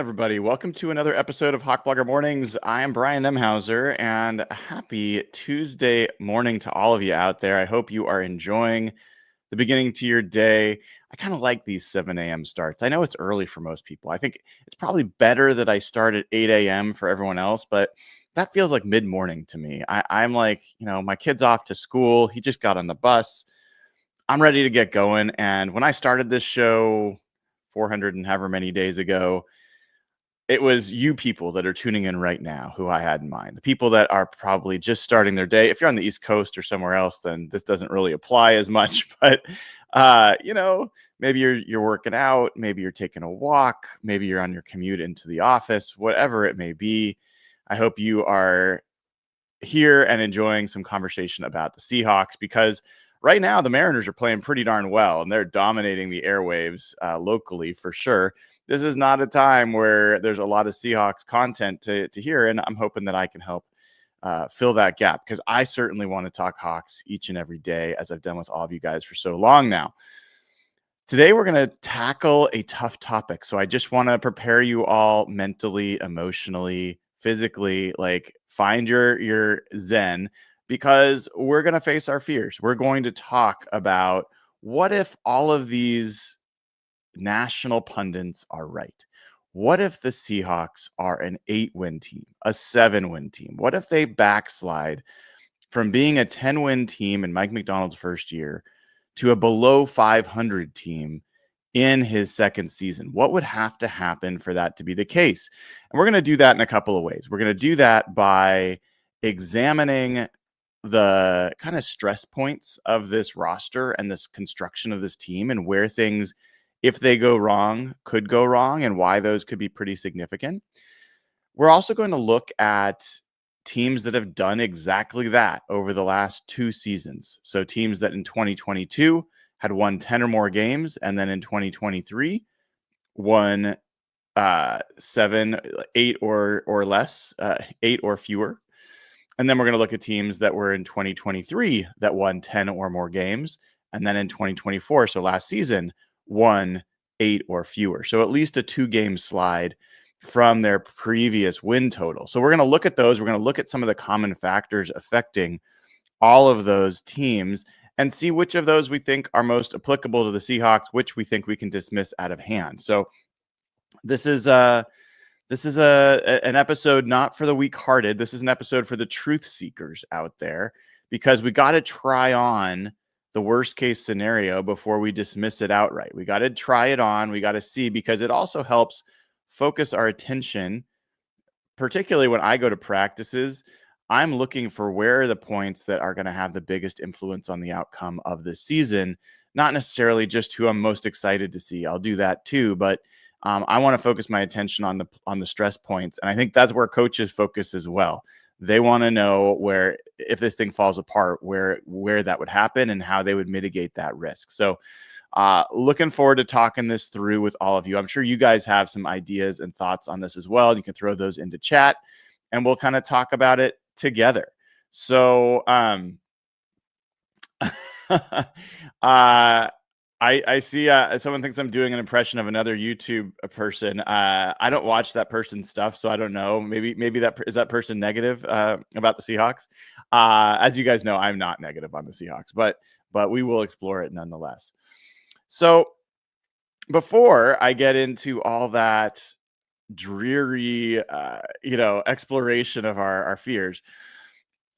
everybody? Welcome to another episode of Hawk Blogger Mornings. I am Brian Nemhauser, and happy Tuesday morning to all of you out there. I hope you are enjoying the beginning to your day. I kind of like these 7 a.m. starts. I know it's early for most people. I think it's probably better that I start at 8 a.m. for everyone else, but that feels like mid-morning to me. I'm like, my kid's off to school. He just got on the bus. I'm ready to get going. And when I started this show 400 and however many days ago, it was you people that are tuning in right now who I had in mind. The people that are probably just starting their day. If you're on the East Coast or somewhere else, then this doesn't really apply as much. But maybe you're working out, maybe you're taking a walk, maybe you're on your commute into the office, whatever it may be. I hope you are here and enjoying some conversation about the Seahawks, because right now the Mariners are playing pretty darn well and they're dominating the airwaves locally for sure. This is not a time where there's a lot of Seahawks content to hear, and I'm hoping that I can help fill that gap, because I certainly want to talk Hawks each and every day, as I've done with all of you guys for so long now. Today, we're going to tackle a tough topic. So I just want to prepare you all mentally, emotionally, physically, like find your zen, because we're going to face our fears. We're going to talk about what if all of these national pundits are right. What if the Seahawks are an 8-win team, a 7-win team? What if they backslide from being a 10-win team in Mike Macdonald's first year to a below 500 team in his second season? What would have to happen for that to be the case? And we're going to do that in a couple of ways. We're going to do that by examining the kind of stress points of this roster and this construction of this team, and where things, if they go wrong, could go wrong, and why those could be pretty significant. We're also going to look at teams that have done exactly that over the last 2 seasons. So teams that in 2022 had won 10 or more games, and then in 2023 won 7, 8 or less, 8 or fewer. And then we're going to look at teams that were in 2023 that won 10 or more games, and then in 2024, so last season, won 8 or fewer. So at least a 2-game slide from their previous win total. So we're going to look at those. We're going to look at some of the common factors affecting all of those teams and see which of those we think are most applicable to the Seahawks, which we think we can dismiss out of hand. So this is an episode not for the weak-hearted. This is an episode for the truth seekers out there, because we got to try on the worst case scenario before we dismiss it outright. We got to try it on. We got to see, because it also helps focus our attention, particularly when I go to practices. I'm looking for where are the points that are going to have the biggest influence on the outcome of this season, not necessarily just who I'm most excited to see. I'll do that too, but I want to focus my attention on the stress points, and I think that's where coaches focus as well. They want to know where, if this thing falls apart, where that would happen and how they would mitigate that risk. So looking forward to talking this through with all of you. I'm sure you guys have some ideas and thoughts on this as well. You can throw those into chat, and we'll kind of talk about it together. So I see someone thinks I'm doing an impression of another YouTube person. I don't watch that person's stuff, so I don't know. Maybe that person negative about the Seahawks. As you guys know, I'm not negative on the Seahawks, but we will explore it nonetheless. So before I get into all that dreary, exploration of our fears,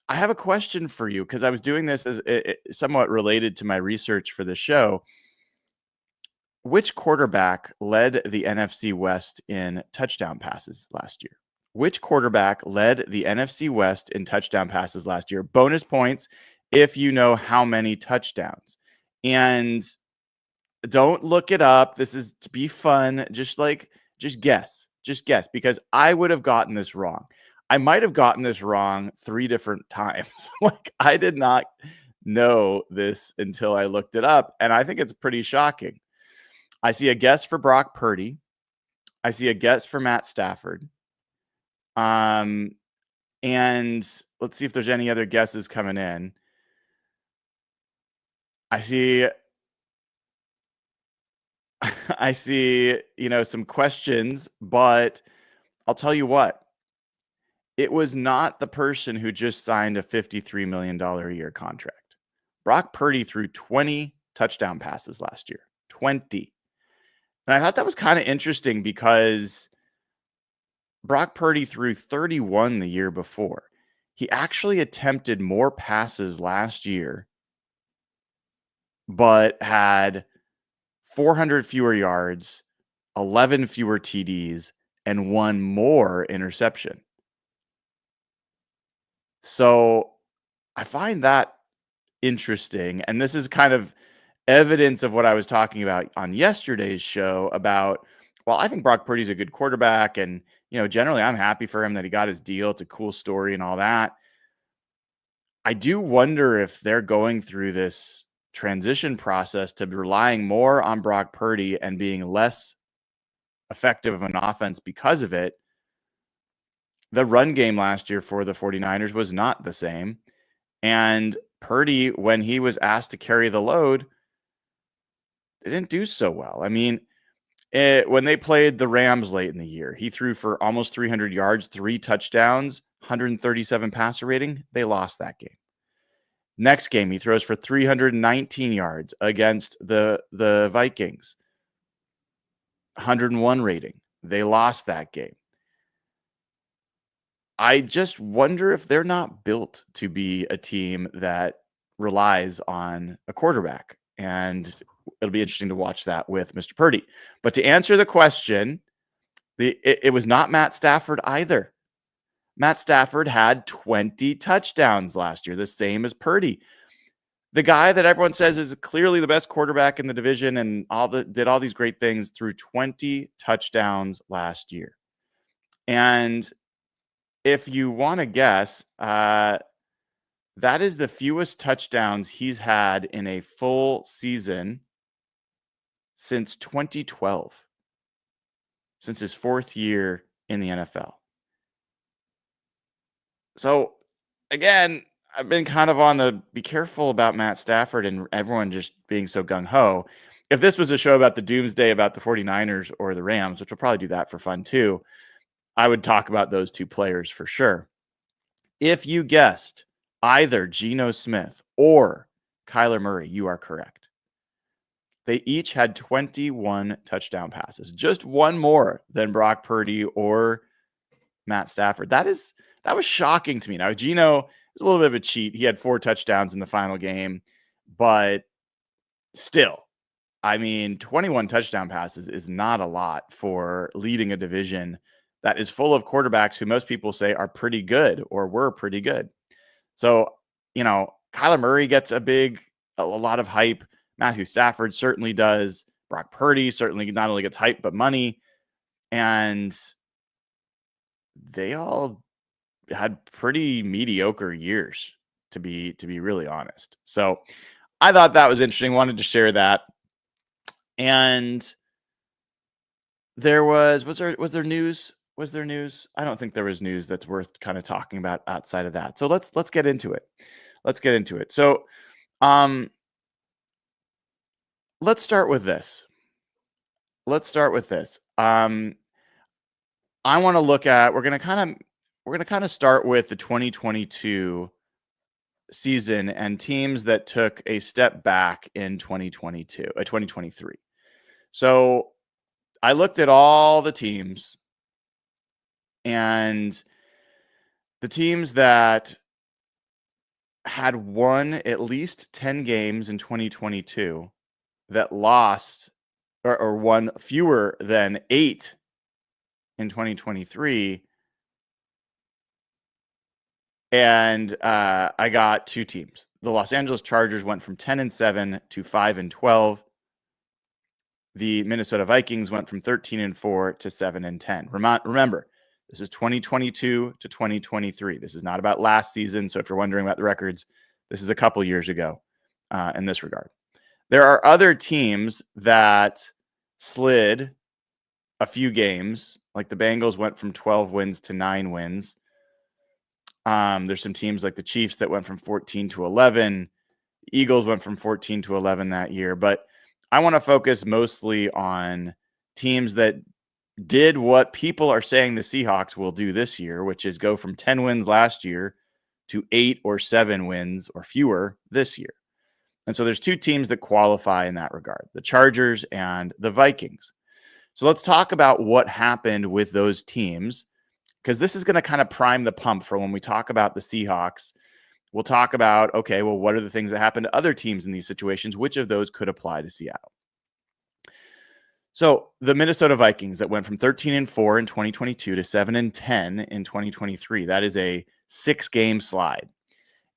I have a question for you, because I was doing this as somewhat related to my research for the show. Which quarterback led the NFC West in touchdown passes last year? Which quarterback led the NFC West in touchdown passes last year? Bonus points if you know how many touchdowns. And don't look it up. This is to be fun. Just guess. Just guess, because I would have gotten this wrong. I might have gotten this wrong 3 different times. I did not know this until I looked it up, and I think it's pretty shocking. I see a guess for Brock Purdy. I see a guess for Matt Stafford. And let's see if there's any other guesses coming in. I see I see, some questions, but I'll tell you what, it was not the person who just signed a $53 million a year contract. Brock Purdy threw 20 touchdown passes last year. 20. And I thought that was kind of interesting because Brock Purdy threw 31 the year before. He actually attempted more passes last year, but had 400 fewer yards, 11 fewer TDs, and one more interception. So I find that interesting. And this is kind of evidence of what I was talking about on yesterday's show about, well, I think Brock Purdy's a good quarterback. And, generally I'm happy for him that he got his deal. It's a cool story and all that. I do wonder if they're going through this transition process to relying more on Brock Purdy and being less effective of an offense because of it. The run game last year for the 49ers was not the same. And Purdy, when he was asked to carry the load, they didn't do so well. I mean, when they played the Rams late in the year, he threw for almost 300 yards, 3 touchdowns, 137 passer rating. They lost that game. Next game, he throws for 319 yards against the Vikings, 101 rating. They lost that game. I just wonder if they're not built to be a team that relies on a quarterback. And it'll be interesting to watch that with Mr. Purdy. But to answer the question, it was not Matt Stafford either. Matt Stafford had 20 touchdowns last year, the same as Purdy. The guy that everyone says is clearly the best quarterback in the division and did all these great things, threw 20 touchdowns last year. And if you want to guess, that is the fewest touchdowns he's had in a full season since 2012, since his 4th year in the NFL. So, again, I've been kind of on the be careful about Matt Stafford and everyone just being so gung-ho. If this was a show about the Doomsday, about the 49ers or the Rams, which we'll probably do that for fun too, I would talk about those two players for sure. If you guessed either Geno Smith or Kyler Murray, you are correct. They each had 21 touchdown passes, just one more than Brock Purdy or Matt Stafford. That was shocking to me. Now, Geno was a little bit of a cheat. He had 4 touchdowns in the final game, but still, I mean, 21 touchdown passes is not a lot for leading a division that is full of quarterbacks who most people say are pretty good or were pretty good. So, Kyler Murray gets a lot of hype. Matthew Stafford certainly does. Brock Purdy certainly not only gets hype, but money. And they all had pretty mediocre years, to be really honest. So I thought that was interesting. Wanted to share that. And there was there news? Was there news? I don't think there was news that's worth kind of talking about outside of that. So let's get into it. So, let's start with this. I want to look at. We're gonna kind of start with the 2022 season and teams that took a step back in 2023. So I looked at all the teams. And the teams that had won at least 10 games in 2022 that lost or won fewer than 8 in 2023. And I got 2 teams. The Los Angeles Chargers went from 10-7 to 5-12. The Minnesota Vikings went from 13-4 to 7-10. Remember, this is 2022 to 2023. This is not about last season. So if you're wondering about the records, this is a couple years ago in this regard. There are other teams that slid a few games, like the Bengals went from 12 wins to 9 wins. There's some teams like the Chiefs that went from 14 to 11. The Eagles went from 14 to 11 that year. But I want to focus mostly on teams that did what people are saying the Seahawks will do this year, which is go from 10 wins last year to 8 or 7 wins or fewer this year. And so there's two teams that qualify in that regard, the Chargers and the Vikings. So let's talk about what happened with those teams, because this is going to kind of prime the pump for when we talk about the Seahawks. We'll talk about, okay, well, what are the things that happen to other teams in these situations? Which of those could apply to Seattle? So the Minnesota Vikings that went from 13-4 in 2022 to 7-10 in 2023, that is a 6-game slide.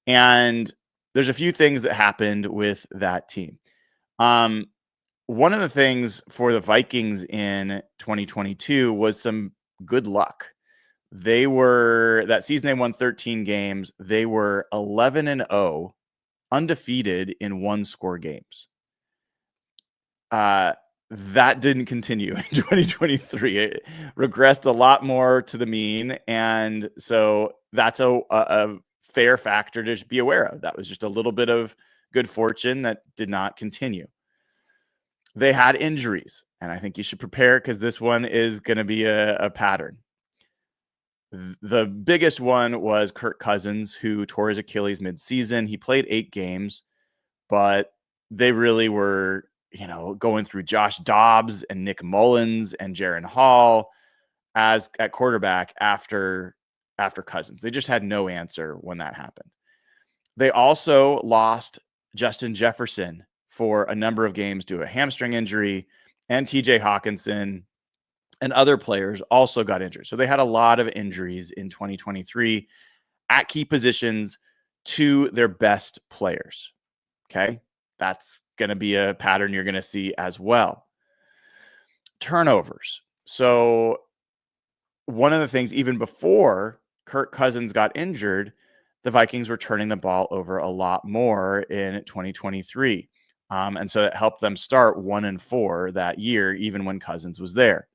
And there's a few things that happened with that team. One of the things for the Vikings in 2022 was some good luck. That season, they won 13 games. They were 11-0, undefeated in one-score games. That didn't continue in 2023. It regressed a lot more to the mean. And so that's a fair factor to be aware of. That was just a little bit of good fortune that did not continue. They had injuries, and I think you should prepare because this one is going to be a pattern. The biggest one was Kirk Cousins, who tore his Achilles midseason. He played 8 games, but they really were, going through Josh Dobbs and Nick Mullins and Jaron Hall at quarterback after Cousins. They just had no answer when that happened. They also lost Justin Jefferson for a number of games due to a hamstring injury, and TJ Hawkinson and other players also got injured. So they had a lot of injuries in 2023 at key positions to their best players. Okay. That's going to be a pattern you're going to see as well. Turnovers. So one of the things, even before Kirk Cousins got injured, the Vikings were turning the ball over a lot more in 2023. And so it helped them start 1-4 that year, even when Cousins was there.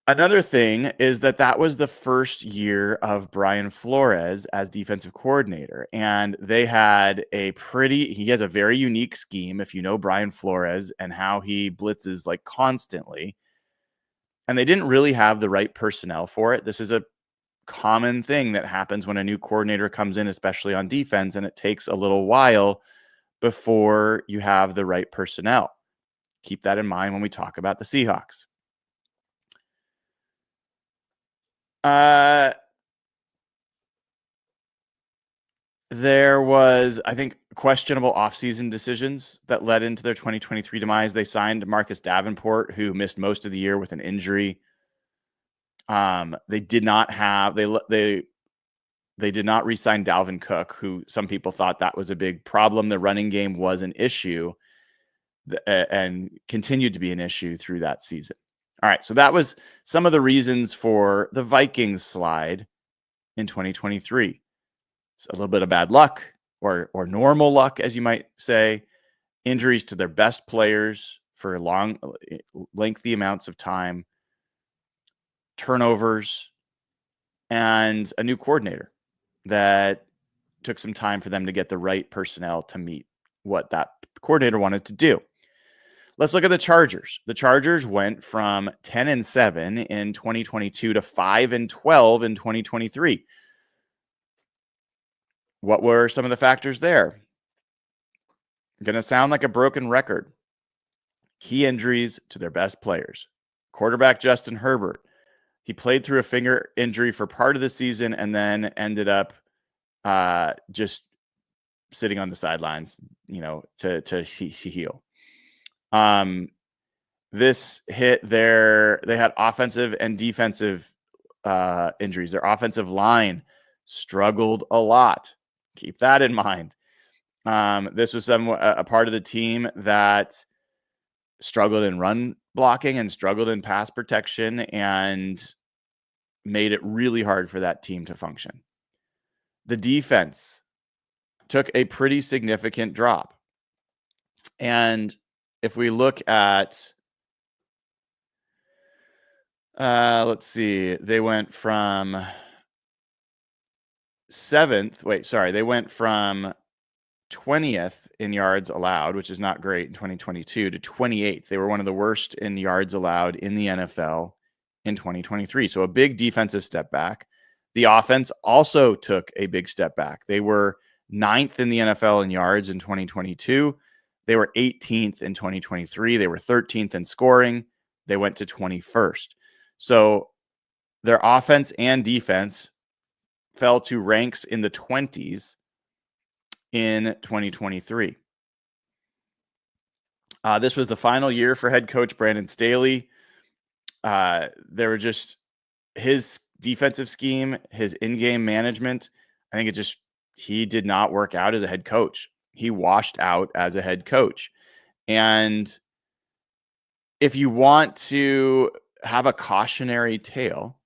Another thing is that was the first year of Brian Flores as defensive coordinator. And he has a very unique scheme, if you know Brian Flores and how he blitzes like constantly. And they didn't really have the right personnel for it. This is a common thing that happens when a new coordinator comes in, especially on defense, and it takes a little while before you have the right personnel. Keep that in mind when we talk about the Seahawks. There was, I think, questionable offseason decisions that led into their 2023 demise. They signed Marcus Davenport, who missed most of the year with an injury. They did not re-sign Dalvin Cook, who some people thought that was a big problem. The running game was an issue and continued to be an issue through that season. All right, so that was some of the reasons for the Vikings slide in 2023. It's a little bit of bad luck or normal luck, as you might say, injuries to their best players for lengthy amounts of time, turnovers, and a new coordinator that took some time for them to get the right personnel to meet what that coordinator wanted to do. Let's look at the Chargers. The Chargers went from 10-7 in 2022 to 5-12 in 2023. What were some of the factors there? Going to sound like a broken record. Key injuries to their best players. Quarterback Justin Herbert. He played through a finger injury for part of the season and then ended up just sitting on the sidelines, to heal. This hit they had offensive and defensive injuries. Their offensive line struggled a lot. Keep that in mind. This was a part of the team that struggled in run blocking and struggled in pass protection and made it really hard for that team to function. The defense took a pretty significant drop. And if we look at, let's see, they went from they went from 20th in yards allowed, which is not great in 2022, to 28th. They were one of the worst in yards allowed in the NFL in 2023. So a big defensive step back. The offense also took a big step back. They were 9th in the NFL in yards in 2022. They were 18th in 2023. They were 13th in scoring. They went to 21st. So their offense and defense fell to ranks in the 20s in 2023. This was the final year for head coach Brandon Staley. There were just his defensive scheme, his in-game management. I think he did not work out as a head coach. He washed out as a head coach. And if you want to have a cautionary tale,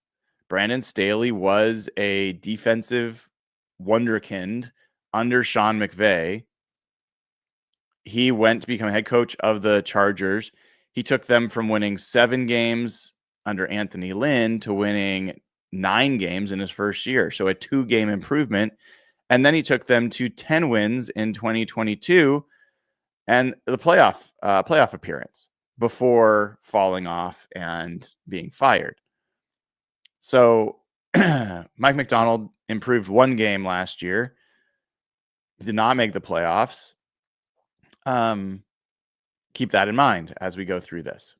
Brandon Staley was a defensive wonderkind under Sean McVay. He went to become head coach of the Chargers. He took them from winning 7 games under Anthony Lynn to winning 9 games in his first year. So a 2-game improvement. And then he took them to 10 wins in 2022 and the playoff appearance before falling off and being fired. So Mike McDonald improved 1 game last year, did not make the playoffs. Keep that in mind as we go through this.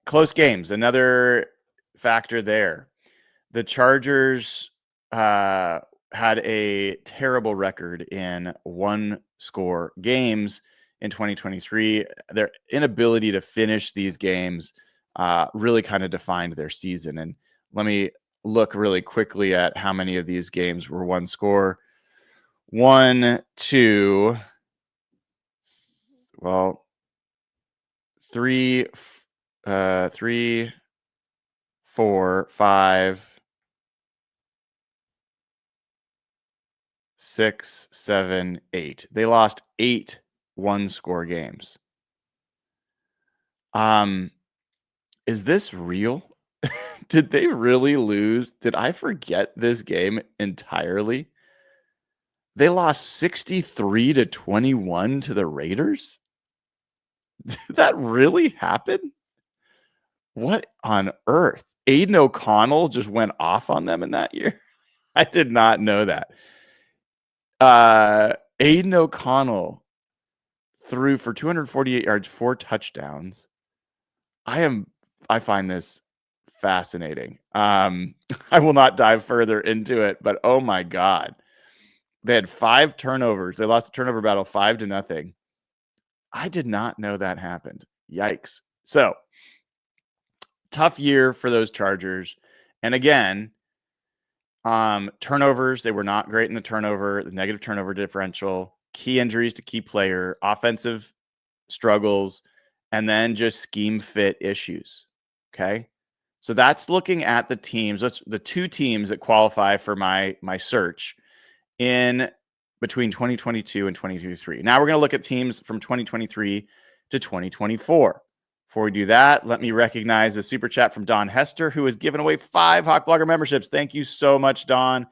Close games, another factor there. The Chargers had a terrible record in 1-score games in 2023. Their inability to finish these games really kind of defined their season. And let me look really quickly at how many of these games were 1 score. 1, 2, 3, 4, 5, 6, 7, 8. They lost 8 1-score games. Is this real? Did they really lose? Did I forget this game entirely? They lost 63-21 to the Raiders? Did that really happen? What on earth? Aiden O'Connell just went off on them in that year? I did not know that. Aiden O'Connell threw for 248 yards, 4 touchdowns. I find this fascinating. I will not dive further into it, but oh my God. They had 5 turnovers. They lost the turnover battle 5-0. I did not know that happened. Yikes. So, tough year for those Chargers. And again, turnovers, they were not great in the negative turnover differential, key injuries to key player, offensive struggles, and then just scheme fit issues. Okay. So that's looking at the teams. That's the 2 teams that qualify for my search in between 2022 and 2023. Now we're going to look at teams from 2023 to 2024. Before we do that, let me recognize the super chat from Don Hester, who has given away 5 Hawk Blogger memberships. Thank you so much, Don.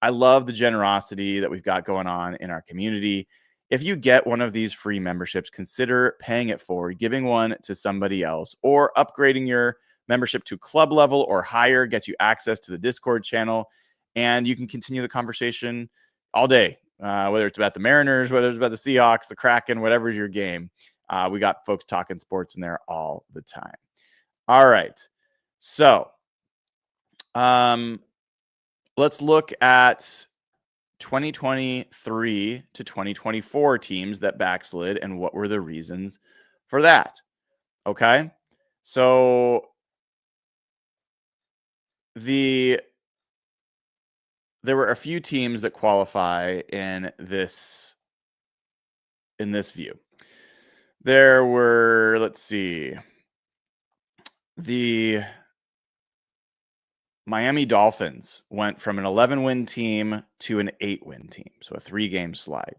I love the generosity that we've got going on in our community. If you get one of these free memberships, consider paying it forward, giving one to somebody else, or upgrading your membership to club level or higher, gets you access to the Discord channel, and you can continue the conversation all day, whether it's about the Mariners, whether it's about the Seahawks, the Kraken, whatever's your game. We got folks talking sports in there all the time. All right. So let's look at 2023 to 2024 teams that backslid and what were the reasons for that. Okay. So there were a few teams that qualify in this view. There were, let's see, the Miami Dolphins went from an 11-win team to an 8-win team, so a 3-game slide.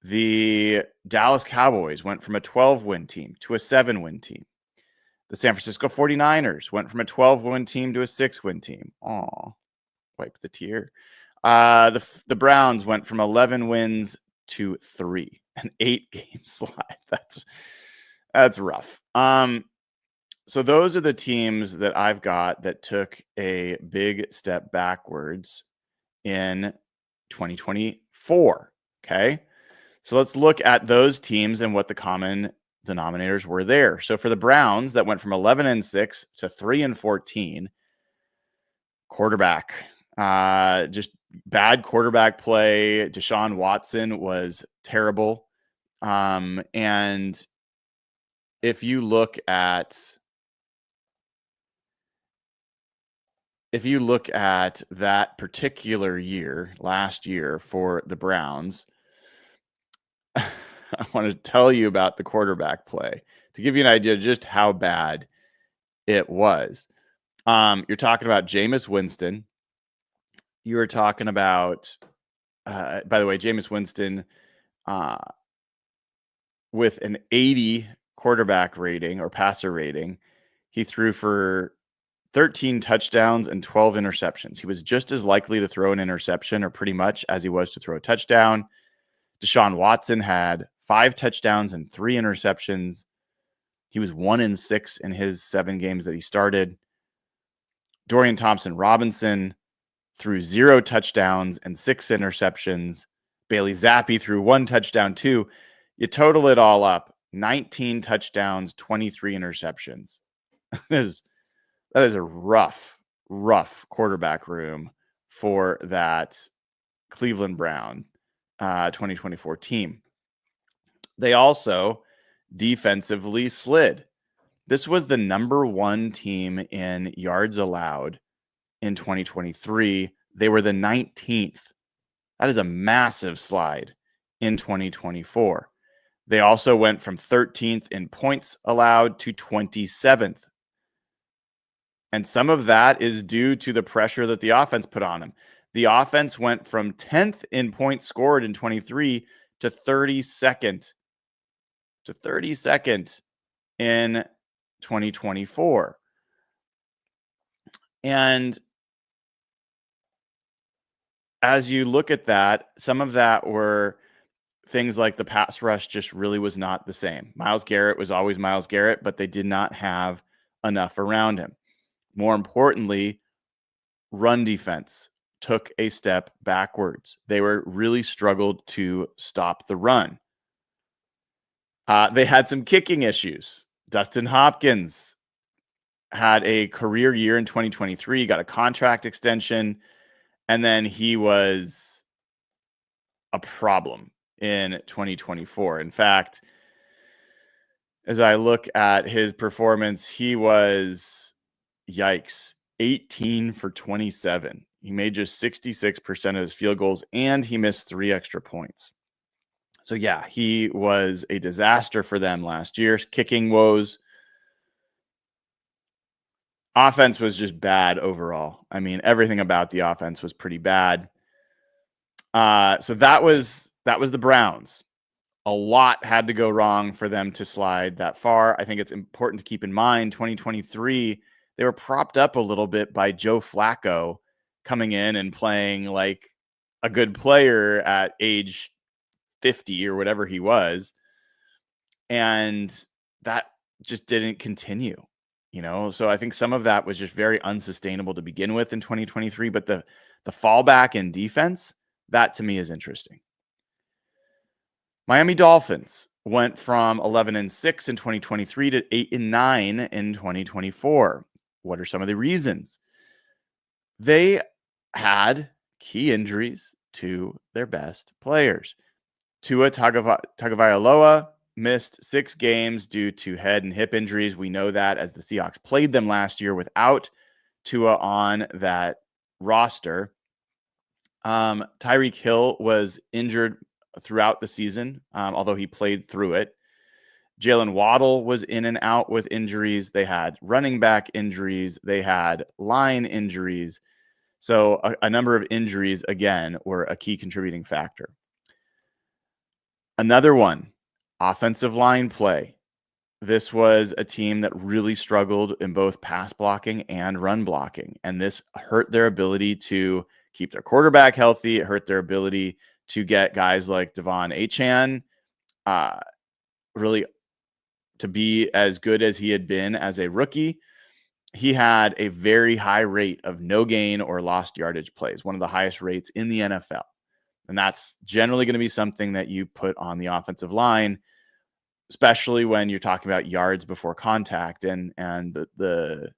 The Dallas Cowboys went from a 12-win team to a 7-win team. The San Francisco 49ers went from a 12-win team to a 6-win team. Aw, wipe the tear. The Browns went from 11 wins to 3, an 8-game slide. That's rough. So those are the teams that I've got that took a big step backwards in 2024. Okay. So let's look at those teams and what the common denominators were there. So for the Browns, that went from 11-6 to 3-14. Quarterback, just bad quarterback play. Deshaun Watson was terrible. And if you look at that particular year, last year for the Browns, I want to tell you about the quarterback play to give you an idea of just how bad it was. You're talking about Jameis Winston. You were talking about, by the way, Jameis Winston with an 80 quarterback rating or passer rating, he threw for 13 touchdowns and 12 interceptions. He was just as likely to throw an interception, or pretty much, as he was to throw a touchdown. Deshaun Watson had 5 touchdowns and 3 interceptions. He was 1-6 in his 7 games that he started. Dorian Thompson-Robinson threw 0 touchdowns and 6 interceptions. Bailey Zappi threw 1 touchdown too. You total it all up, 19 touchdowns, 23 interceptions. That is a rough quarterback room for that Cleveland Brown 2024 team. They also defensively slid. This was the number 1 team in yards allowed in 2023. They were the 19th. That is a massive slide in 2024. They also went from 13th in points allowed to 27th. And some of that is due to the pressure that the offense put on them. The offense went from 10th in points scored in 23 to 32nd in 2024. And as you look at that, some of that were things like the pass rush just really was not the same. Myles Garrett was always Myles Garrett, but they did not have enough around him. More importantly, run defense took a step backwards. They were really struggled to stop the run. They had some kicking issues. Dustin Hopkins had a career year in 2023, got a contract extension, and then he was a problem in 2024. In fact, as I look at his performance, he was, yikes, 18 for 27. He made just 66% of his field goals, and he missed 3 extra points. So yeah, he was a disaster for them last year. Kicking woes. Offense was just bad overall. I mean, everything about the offense was pretty bad. So that was the Browns. A lot had to go wrong for them to slide that far. I think it's important to keep in mind 2023, they were propped up a little bit by Joe Flacco coming in and playing like a good player at age 50 or whatever he was. And that just didn't continue, So I think some of that was just very unsustainable to begin with in 2023. But the fallback in defense, that to me is interesting. Miami Dolphins went from 11-6 in 2023 to 8-9 in 2024. What are some of the reasons? They had key injuries to their best players. Tua Tagovailoa missed 6 games due to head and hip injuries. We know that as the Seahawks played them last year without Tua on that roster. Tyreek Hill was injured throughout the season, although he played through it. Jalen Waddle was in and out with injuries. They had running back injuries. They had line injuries. So a number of injuries, again, were a key contributing factor. Another one, offensive line play. This was a team that really struggled in both pass blocking and run blocking, and this hurt their ability to keep their quarterback healthy. It hurt their ability to get guys like Devon Achane really to be as good as he had been as a rookie. He had a very high rate of no gain or lost yardage plays, one of the highest rates in the NFL. And that's generally going to be something that you put on the offensive line, especially when you're talking about yards before contact. And the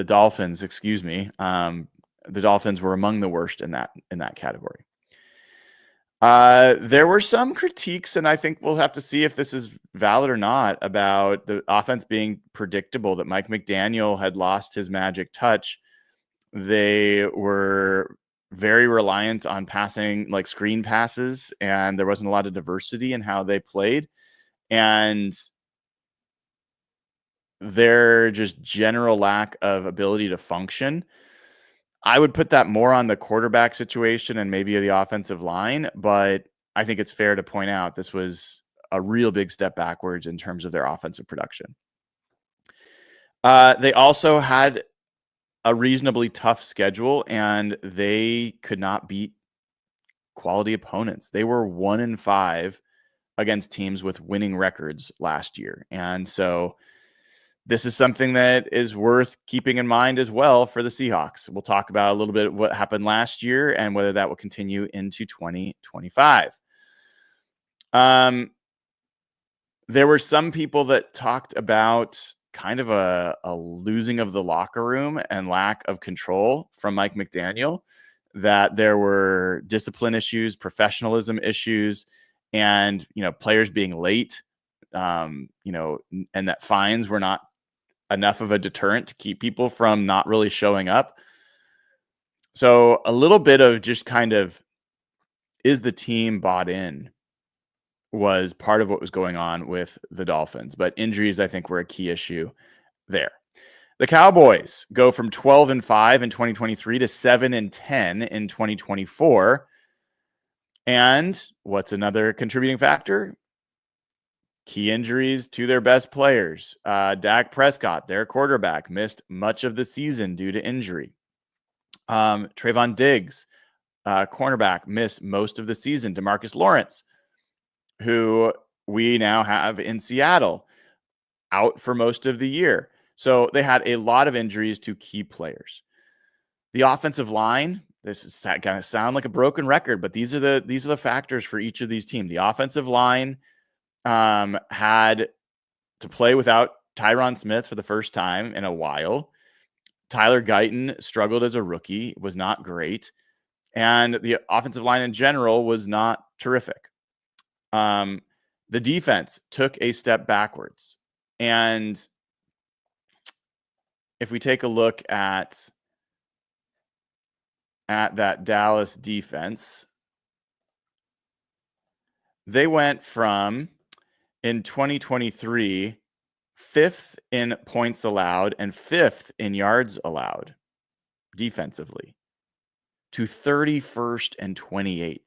Dolphins, the Dolphins were among the worst in that category. There were some critiques, and I think we'll have to see if this is valid or not, about the offense being predictable, that Mike McDaniel had lost his magic touch. They were very reliant on passing, like screen passes, and there wasn't a lot of diversity in how they played. And their just general lack of ability to function, I would put that more on the quarterback situation and maybe the offensive line, but I think it's fair to point out this was a real big step backwards in terms of their offensive production. They also had a reasonably tough schedule, and they could not beat quality opponents. They were 1-5 against teams with winning records last year. And so this is something that is worth keeping in mind as well for the Seahawks. We'll talk about a little bit what happened last year and whether that will continue into 2025. There were some people that talked about kind of a losing of the locker room and lack of control from Mike McDaniel, that there were discipline issues, professionalism issues, and, players being late, and that fines were not enough of a deterrent to keep people from not really showing up. So a little bit of just kind of, is the team bought in, was part of what was going on with the Dolphins. But injuries, I think, were a key issue there. The Cowboys go from 12-5 in 2023 to 7-10 in 2024. And what's another contributing factor? Key injuries to their best players. Dak Prescott, their quarterback, missed much of the season due to injury. Trayvon Diggs, cornerback, missed most of the season. DeMarcus Lawrence, who we now have in Seattle, out for most of the year. So they had a lot of injuries to key players. The offensive line, this is going to sound like a broken record, but these are the factors for each of these teams. The offensive line had to play without Tyron Smith for the first time in a while. Tyler Guyton struggled as a rookie, was not great. And the offensive line in general was not terrific. The defense took a step backwards. And if we take a look at that Dallas defense, they went from, in 2023, 5th in points allowed and 5th in yards allowed defensively, to 31st and 28th.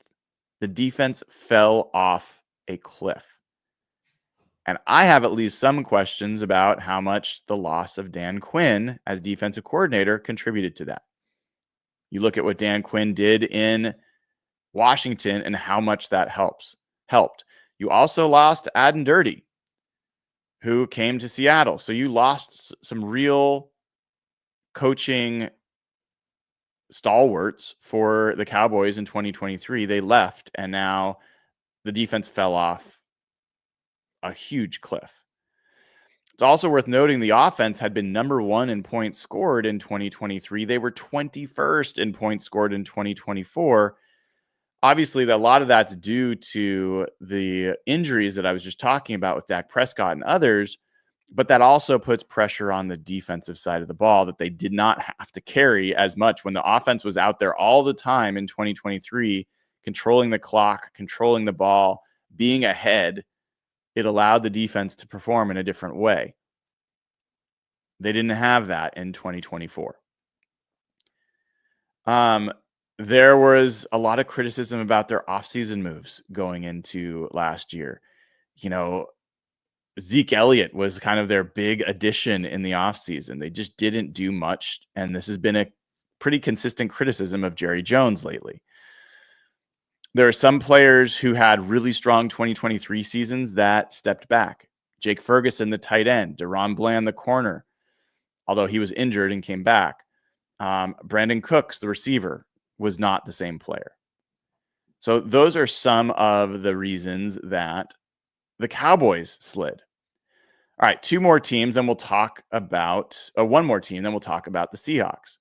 The defense fell off a cliff. And I have at least some questions about how much the loss of Dan Quinn as defensive coordinator contributed to that. You look at what Dan Quinn did in Washington and how much that helped. You also lost Aden Dirty, who came to Seattle. So you lost some real coaching stalwarts for the Cowboys in 2023. They left, and now the defense fell off a huge cliff. It's also worth noting the offense had been number 1 in points scored in 2023. They were 21st in points scored in 2024. Obviously, a lot of that's due to the injuries that I was just talking about with Dak Prescott and others, but that also puts pressure on the defensive side of the ball that they did not have to carry as much when the offense was out there all the time in 2023, controlling the clock, controlling the ball, being ahead. It allowed the defense to perform in a different way. They didn't have that in 2024. There was a lot of criticism about their offseason moves going into last year. Zeke Elliott was kind of their big addition in the offseason. They just didn't do much, and this has been a pretty consistent criticism of Jerry Jones lately. There are some players who had really strong 2023 seasons that stepped back. Jake Ferguson, the tight end, Deron Bland, the corner, although he was injured and came back. Brandon Cooks, the receiver, was not the same player. So those are some of the reasons that the Cowboys slid. All right, two more teams, then we'll talk about one more team, then we'll talk about the Seahawks.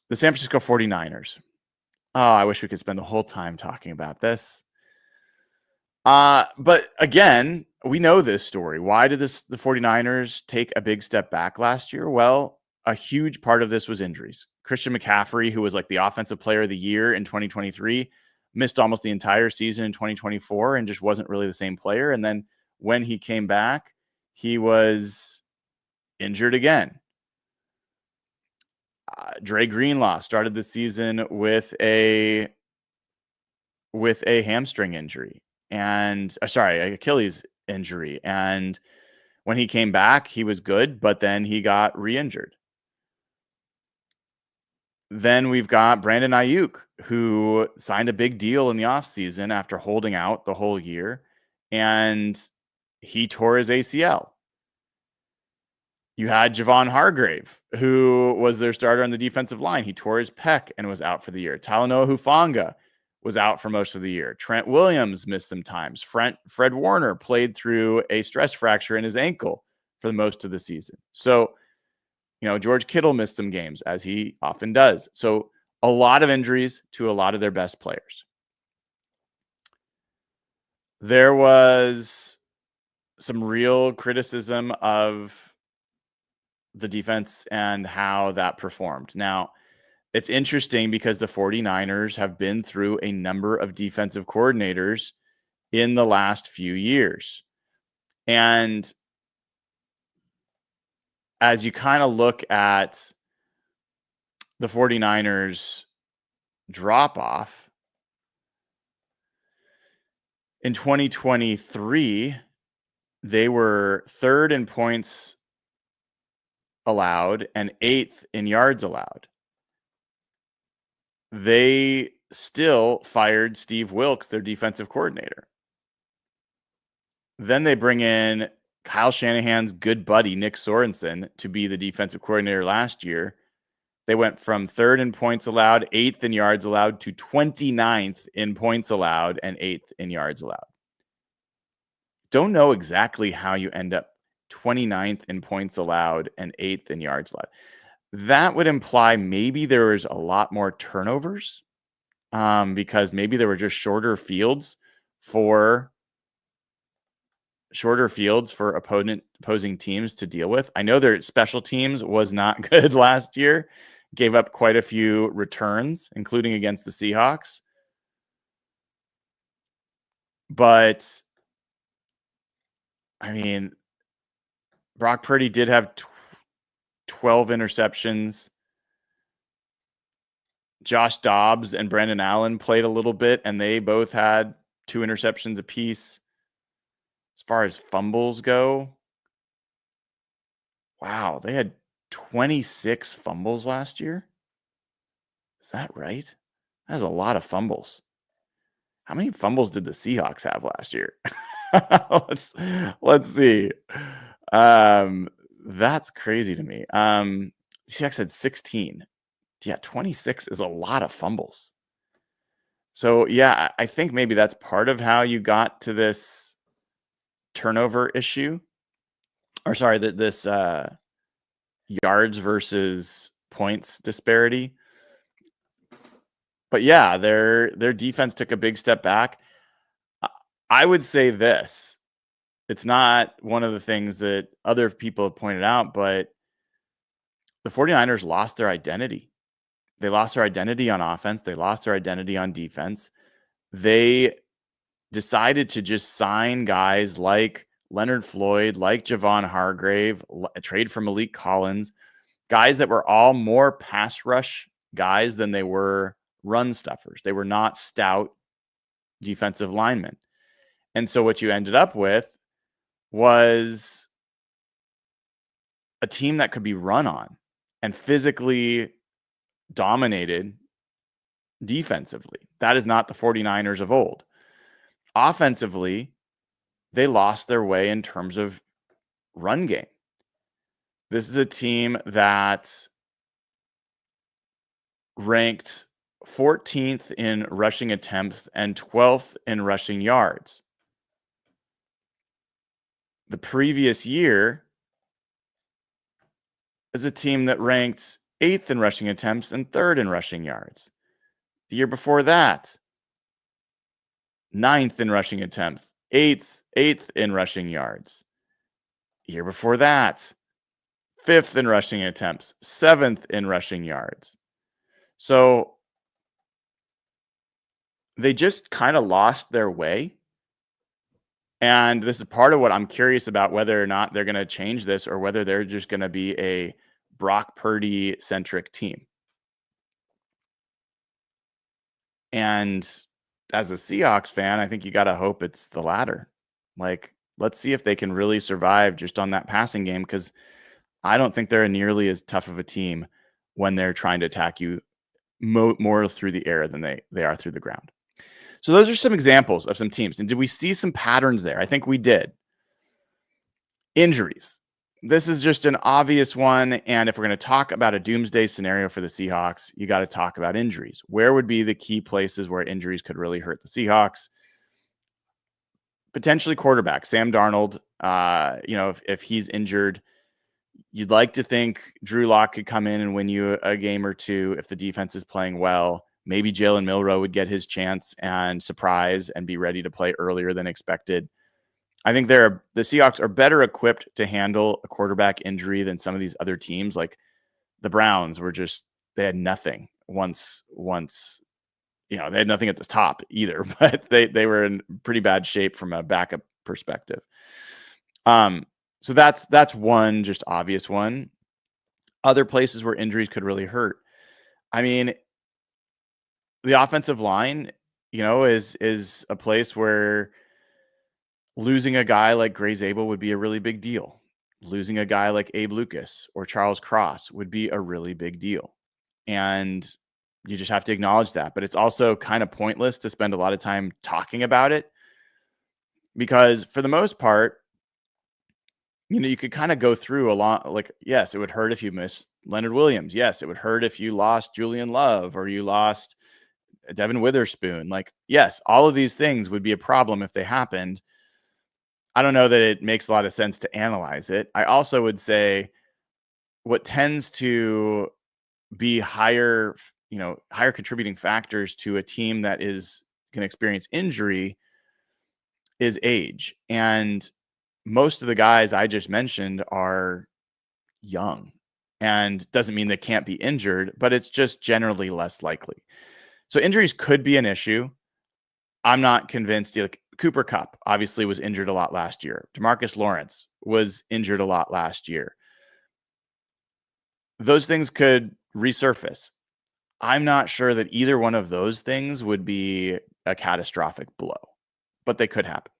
The San Francisco 49ers. Oh, I wish we could spend the whole time talking about this. But again, we know this story. Why did the 49ers take a big step back last year? Well, a huge part of this was injuries. Christian McCaffrey, who was like the offensive player of the year in 2023, missed almost the entire season in 2024 and just wasn't really the same player. And then when he came back, he was injured again. Dre Greenlaw started the season with a hamstring injury and Achilles injury. And when he came back, he was good, but then he got re-injured. Then we've got Brandon Ayuk, who signed a big deal in the offseason after holding out the whole year, and he tore his ACL. You had Javon Hargrave, who was their starter on the defensive line. He tore his pec and was out for the year. Talanoa Hufanga was out for most of the year. Trent Williams missed some times. Fred Warner played through a stress fracture in his ankle for the most of the season. So, George Kittle missed some games, as he often does. So a lot of injuries to a lot of their best players. There was some real criticism of the defense and how that performed. Now, it's interesting because the 49ers have been through a number of defensive coordinators in the last few years. And as you kind of look at the 49ers drop off in 2023, they were third in points allowed and eighth in yards allowed. They still fired Steve Wilks, their defensive coordinator. Then they bring in Kyle Shanahan's good buddy, Nick Sorensen, to be the defensive coordinator last year. They went from third in points allowed, eighth in yards allowed, to 29th in points allowed and eighth in yards allowed. Don't know exactly how you end up 29th in points allowed and eighth in yards allowed. That would imply maybe there was a lot more turnovers because maybe there were just shorter fields for opposing teams to deal with. I know their special teams was not good last year, gave up quite a few returns, including against the Seahawks. But, I mean, Brock Purdy did have 12 interceptions. Josh Dobbs and Brandon Allen played a little bit, and they both had 2 interceptions apiece. As far as fumbles go, wow, they had 26 fumbles last year. Is that right? That's a lot of fumbles. How many fumbles did the Seahawks have last year? Let's see. That's crazy to me. Seahawks had 16. Yeah, 26 is a lot of fumbles. So yeah, I think maybe that's part of how you got to this turnover issue. Or sorry, this yards versus points disparity. But yeah, their defense took a big step back. I would say this. It's not one of the things that other people have pointed out, but the 49ers lost their identity. They lost their identity on offense. They lost their identity on defense. They decided to just sign guys like Leonard Floyd, like Javon Hargrave, trade for Malik Collins, guys that were all more pass rush guys than they were run stuffers. They were not stout defensive linemen. And so what you ended up with was a team that could be run on and physically dominated defensively. That is not the 49ers of old. Offensively, they lost their way in terms of run game. This is a team that ranked 14th in rushing attempts and 12th in rushing yards. The previous year is a team that ranked 8th in rushing attempts and 3rd in rushing yards. The year before that, 9th in rushing attempts, 8th in rushing yards. The year before that, 5th in rushing attempts, 7th in rushing yards. So they just kind of lost their way. And this is part of what I'm curious about, whether or not they're going to change this or whether they're just going to be a Brock Purdy centric team. And as a Seahawks fan, I think you got to hope it's the latter. Like, let's see if they can really survive just on that passing game, because I don't think they're nearly as tough of a team when they're trying to attack you more through the air than they are through the ground. So those are some examples of some teams. And did we see some patterns there? I think we did. Injuries. This is just an obvious one. And if we're going to talk about a doomsday scenario for the Seahawks, you got to talk about injuries. Where would be the key places where injuries could really hurt the Seahawks? Potentially quarterback, Sam Darnold. If he's injured, you'd like to think Drew Lock could come in and win you a game or two if the defense is playing well. Maybe Jalen Milroe would get his chance and surprise and be ready to play earlier than expected. I think the Seahawks are better equipped to handle a quarterback injury than some of these other teams. Like the Browns they had nothing once, they had nothing at the top either, but they were in pretty bad shape from a backup perspective. So that's one just obvious one. Other places where injuries could really hurt. I mean, the offensive line, is a place where losing a guy like Gray Zabel would be a really big deal. Losing a guy like Abe Lucas or Charles Cross would be a really big deal. And you just have to acknowledge that. But it's also kind of pointless to spend a lot of time talking about it, because for the most part, you could kind of go through a lot. Like, yes, it would hurt if you miss Leonard Williams. Yes, it would hurt if you lost Julian Love or you lost Devin Witherspoon. Like, yes, all of these things would be a problem if they happened. I don't know that it makes a lot of sense to analyze it. I also would say what tends to be higher contributing factors to a team that is going to experience injury is age. And most of the guys I just mentioned are young, and doesn't mean they can't be injured, but it's just generally less likely. So injuries could be an issue. I'm not convinced. Like Cooper Kupp obviously was injured a lot last year. DeMarcus Lawrence was injured a lot last year. Those things could resurface. I'm not sure that either one of those things would be a catastrophic blow, but they could happen.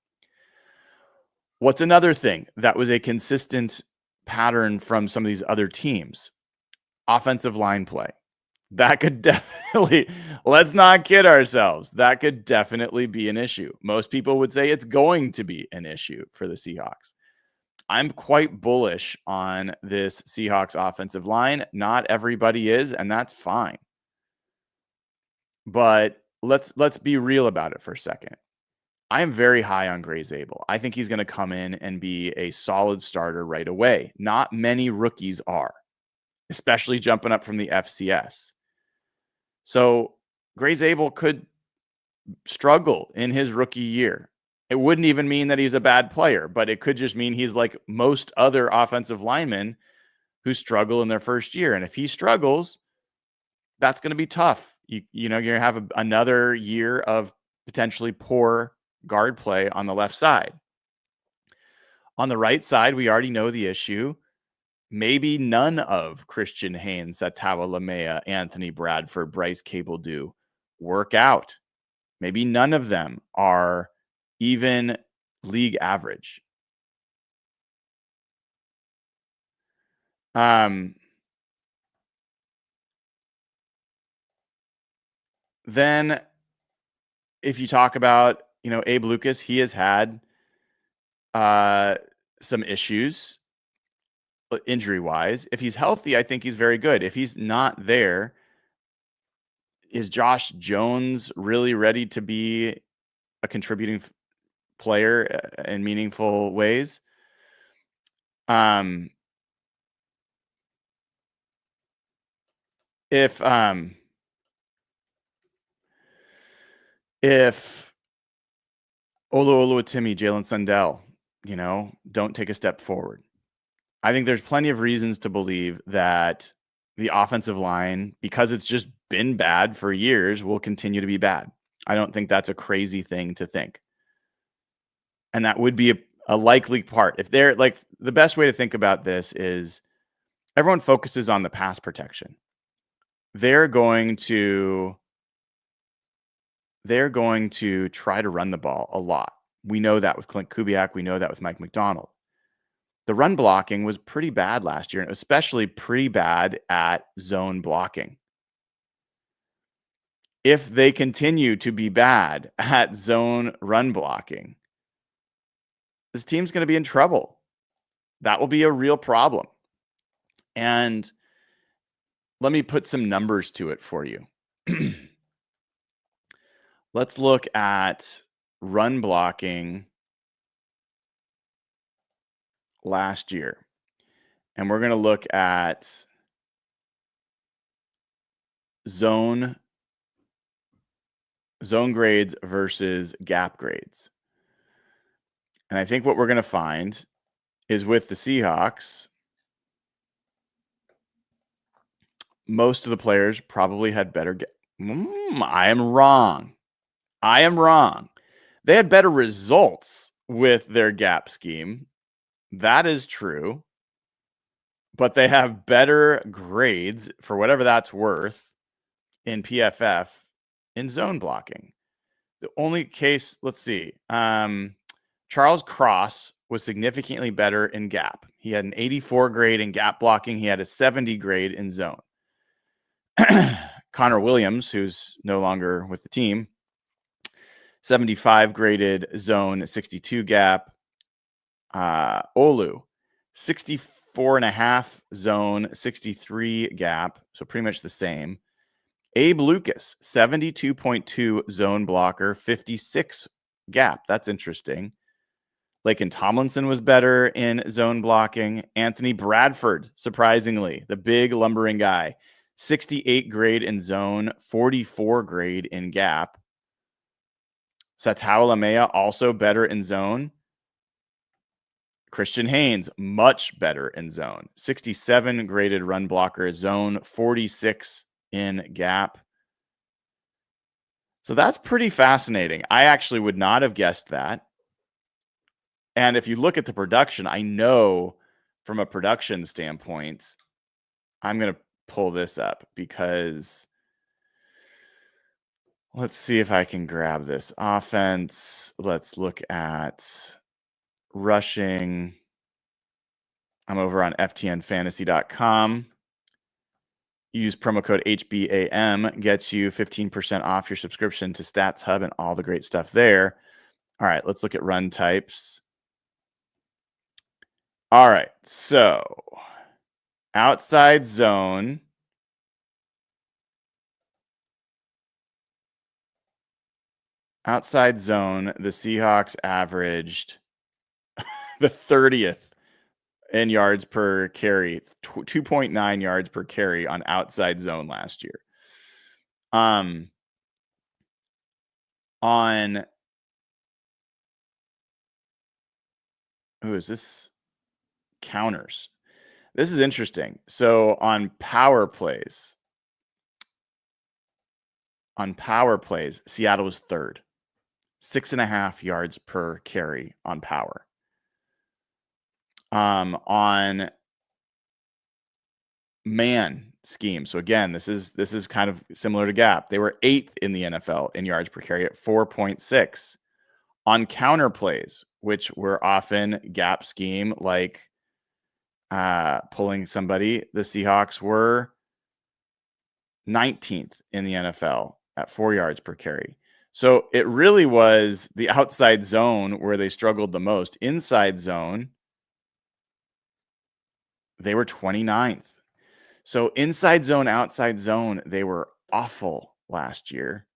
What's another thing that was a consistent pattern from some of these other teams? Offensive line play. That could definitely, let's not kid ourselves, that could definitely be an issue. Most people would say it's going to be an issue for the Seahawks. I'm quite bullish on this Seahawks offensive line. Not everybody is, and that's fine. But let's be real about it for a second. I am very high on Gray Zabel. I think he's going to come in and be a solid starter right away. Not many rookies are, especially jumping up from the FCS. So Gray Zabel could struggle in his rookie year. It wouldn't even mean that he's a bad player, but it could just mean he's like most other offensive linemen who struggle in their first year. And if he struggles, that's going to be tough. You're going to have another year of potentially poor guard play on the left side. On the right side, we already know the issue. Maybe none of Christian Haynes, Satawa Lamea, Anthony Bradford, Bryce Cable-Dew work out. Maybe none of them are even league average. Then if you talk about, Abe Lucas, he has had some issues injury wise. If he's healthy, I think he's very good. If he's not there, is Josh Jones really ready to be a contributing player in meaningful ways? If Oluwatimi, Jalen Sundell, don't take a step forward, I think there's plenty of reasons to believe that the offensive line, because it's just been bad for years, will continue to be bad. I don't think that's a crazy thing to think. And that would be a likely part. If they're like, the best way to think about this is everyone focuses on the pass protection. They're going to try to run the ball a lot. We know that with Clint Kubiak. We know that with Mike McDonald. The run blocking was pretty bad last year, and especially pretty bad at zone blocking. If they continue to be bad at zone run blocking, this team's going to be in trouble. That will be a real problem. And let me put some numbers to it for you. Let's look at run blocking last year. And we're going to look at zone grades versus gap grades. And I think what we're going to find is with the Seahawks, most of the players probably had better. I am wrong. They had better results with their gap scheme. That is true. But they have better grades, for whatever that's worth, in PFF in zone blocking. The only case, let's see, Charles Cross was significantly better in gap. He had an 84 grade in gap blocking. He had a 70 grade in zone. Connor Williams, who's no longer with the team, 75 graded zone, 62 gap. Olu, 64.5 zone, 63 gap. So pretty much the same. Abe Lucas, 72.2 zone blocker, 56 gap. That's interesting. Laken Tomlinson was better in zone blocking. Anthony Bradford, surprisingly, the big lumbering guy, 68 grade in zone, 44 grade in gap. Satao Lamea, also better in zone. Christian Haynes, much better in zone. 67 graded run blocker, zone, 46 in gap. So that's pretty fascinating. I actually would not have guessed that. And if you look at the production, I know from a production standpoint, I'm going to pull this up because let's see if I can grab this offense. Let's look at rushing. I'm over on ftnfantasy.com. Use promo code HBAM, gets you 15% off your subscription to Stats Hub and all the great stuff there. All right, let's look at run types. All right, so outside zone. Outside zone, the Seahawks averaged the 30th in yards per carry, 2.9 yards per carry on outside zone last year. On who is this? Counters. This is interesting. So on power plays, Seattle was third, 6.5 yards per carry on power. On man scheme. So again, this is kind of similar to gap. They were 8th in the NFL in yards per carry at 4.6. On counter plays, which were often gap scheme, like pulling somebody. The Seahawks were 19th in the NFL at 4 yards per carry. So it really was the outside zone where they struggled the most. Inside zone, they were 29th. So inside zone, outside zone, they were awful last year.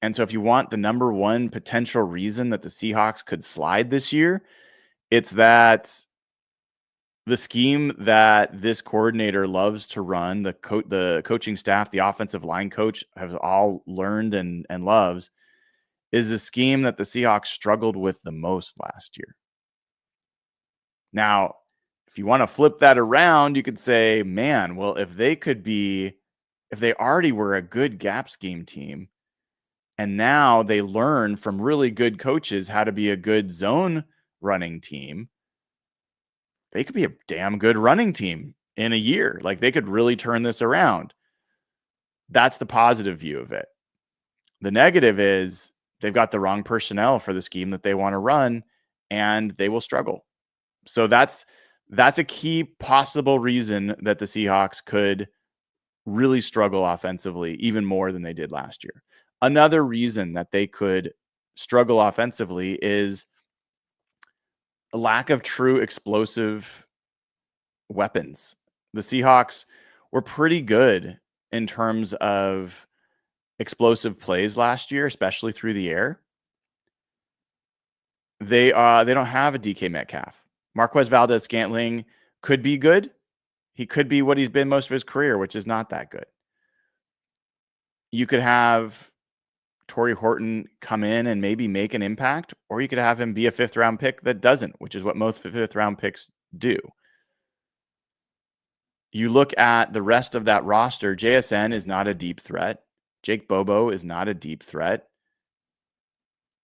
And so if you want the number one potential reason that the Seahawks could slide this year, it's that the scheme that this coordinator loves to run, the coaching staff, the offensive line coach have all learned and loves, is the scheme that the Seahawks struggled with the most last year. Now, if you want to flip that around, you could say, man, well, if they already were a good gap scheme team, and now they learn from really good coaches how to be a good zone running team, they could be a damn good running team in a year. Like, they could really turn this around. That's the positive view of it. The negative is they've got the wrong personnel for the scheme that they want to run, and they will struggle. So that's a key possible reason that the Seahawks could really struggle offensively even more than they did last year. Another reason that they could struggle offensively is a lack of true explosive weapons. The Seahawks were pretty good in terms of explosive plays last year, especially through the air. They don't have a DK Metcalf. Marquez Valdez-Scantling could be good. He could be what he's been most of his career, which is not that good. You could have Torrey Horton come in and maybe make an impact, or you could have him be a fifth-round pick that doesn't, which is what most fifth-round picks do. You look at the rest of that roster, JSN is not a deep threat. Jake Bobo is not a deep threat.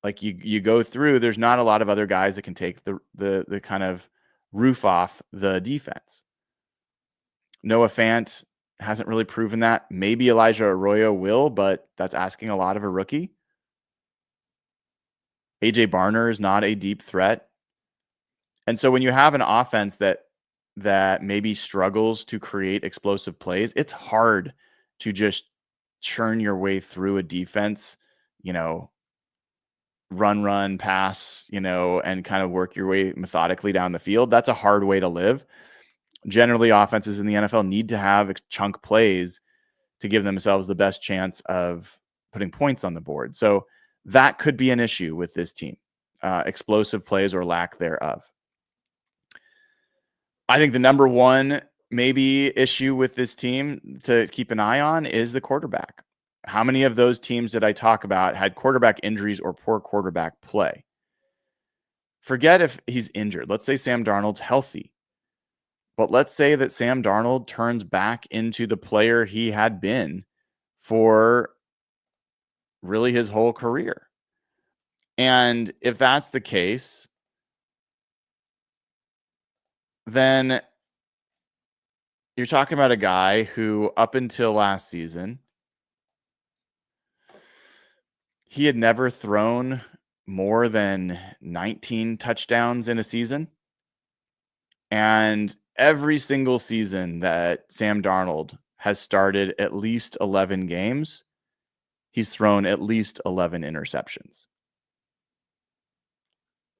Like, you go through, there's not a lot of other guys that can take the kind of roof off the defense. Noah Fant hasn't really proven that. Maybe Elijah Arroyo will, but that's asking a lot of a rookie. AJ Barner is not a deep threat. And so when you have an offense that maybe struggles to create explosive plays, it's hard to just churn your way through a defense, run, pass, and kind of work your way methodically down the field. That's a hard way to live. Generally, offenses in the NFL need to have chunk plays to give themselves the best chance of putting points on the board. So that could be an issue with this team, explosive plays or lack thereof. I think the number one maybe issue with this team to keep an eye on is the quarterback. How many of those teams that I talk about had quarterback injuries or poor quarterback play? Forget if he's injured. Let's say Sam Darnold's healthy. But let's say that Sam Darnold turns back into the player he had been for really his whole career. And if that's the case, then you're talking about a guy who, up until last season, he had never thrown more than 19 touchdowns in a season. And every single season that Sam Darnold has started at least 11 games, he's thrown at least 11 interceptions.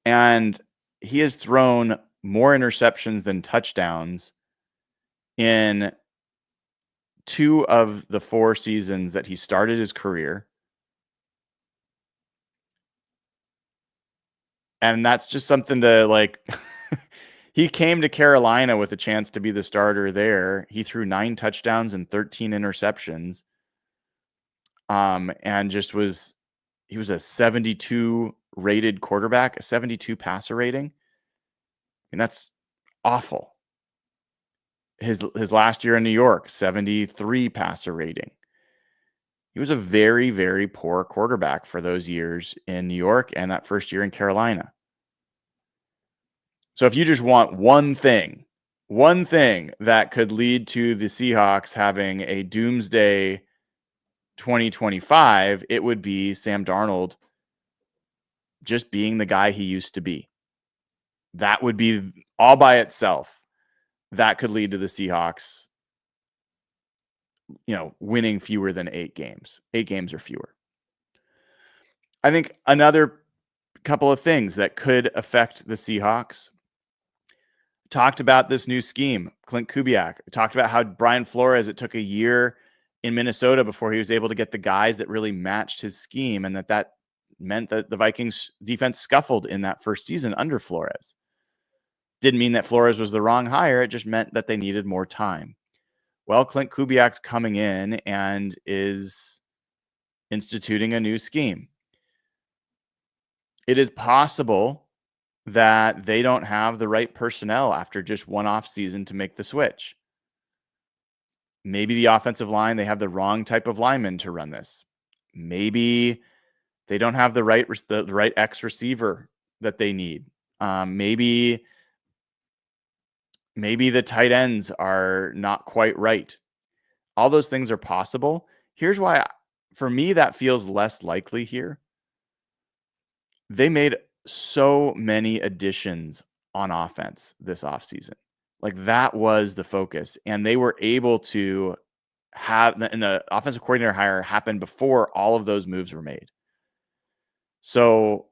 And he has thrown more interceptions than touchdowns in 2 of the 4 seasons that he started his career. And that's just something to like. He came to Carolina with a chance to be the starter there. He threw 9 touchdowns and 13 interceptions. And he was a 72 rated quarterback, a 72 passer rating. And that's awful. His last year in New York, 73 passer rating. He was a very, very poor quarterback for those years in New York and that first year in Carolina. So if you just want one thing that could lead to the Seahawks having a Doomsday 2025, it would be Sam Darnold just being the guy he used to be. That would be all by itself that could lead to the Seahawks, winning fewer than 8 games. 8 games or fewer. I think another couple of things that could affect the Seahawks. Talked about this new scheme, Clint Kubiak. Talked about how Brian Flores, it took a year in Minnesota before he was able to get the guys that really matched his scheme, and that meant that the Vikings defense scuffled in that first season under Flores. Didn't mean that Flores was the wrong hire. It just meant that they needed more time. Well, Clint Kubiak's coming in and is instituting a new scheme. It is possible that they don't have the right personnel after just one off season to make the switch. Maybe the offensive line, they have the wrong type of lineman to run this. Maybe they don't have the right X receiver that they need. Maybe the tight ends are not quite right. All those things are possible. Here's why, for me, that feels less likely here. They made so many additions on offense this offseason. Like, that was the focus. And they were able to have, and the offensive coordinator hire happened before all of those moves were made. So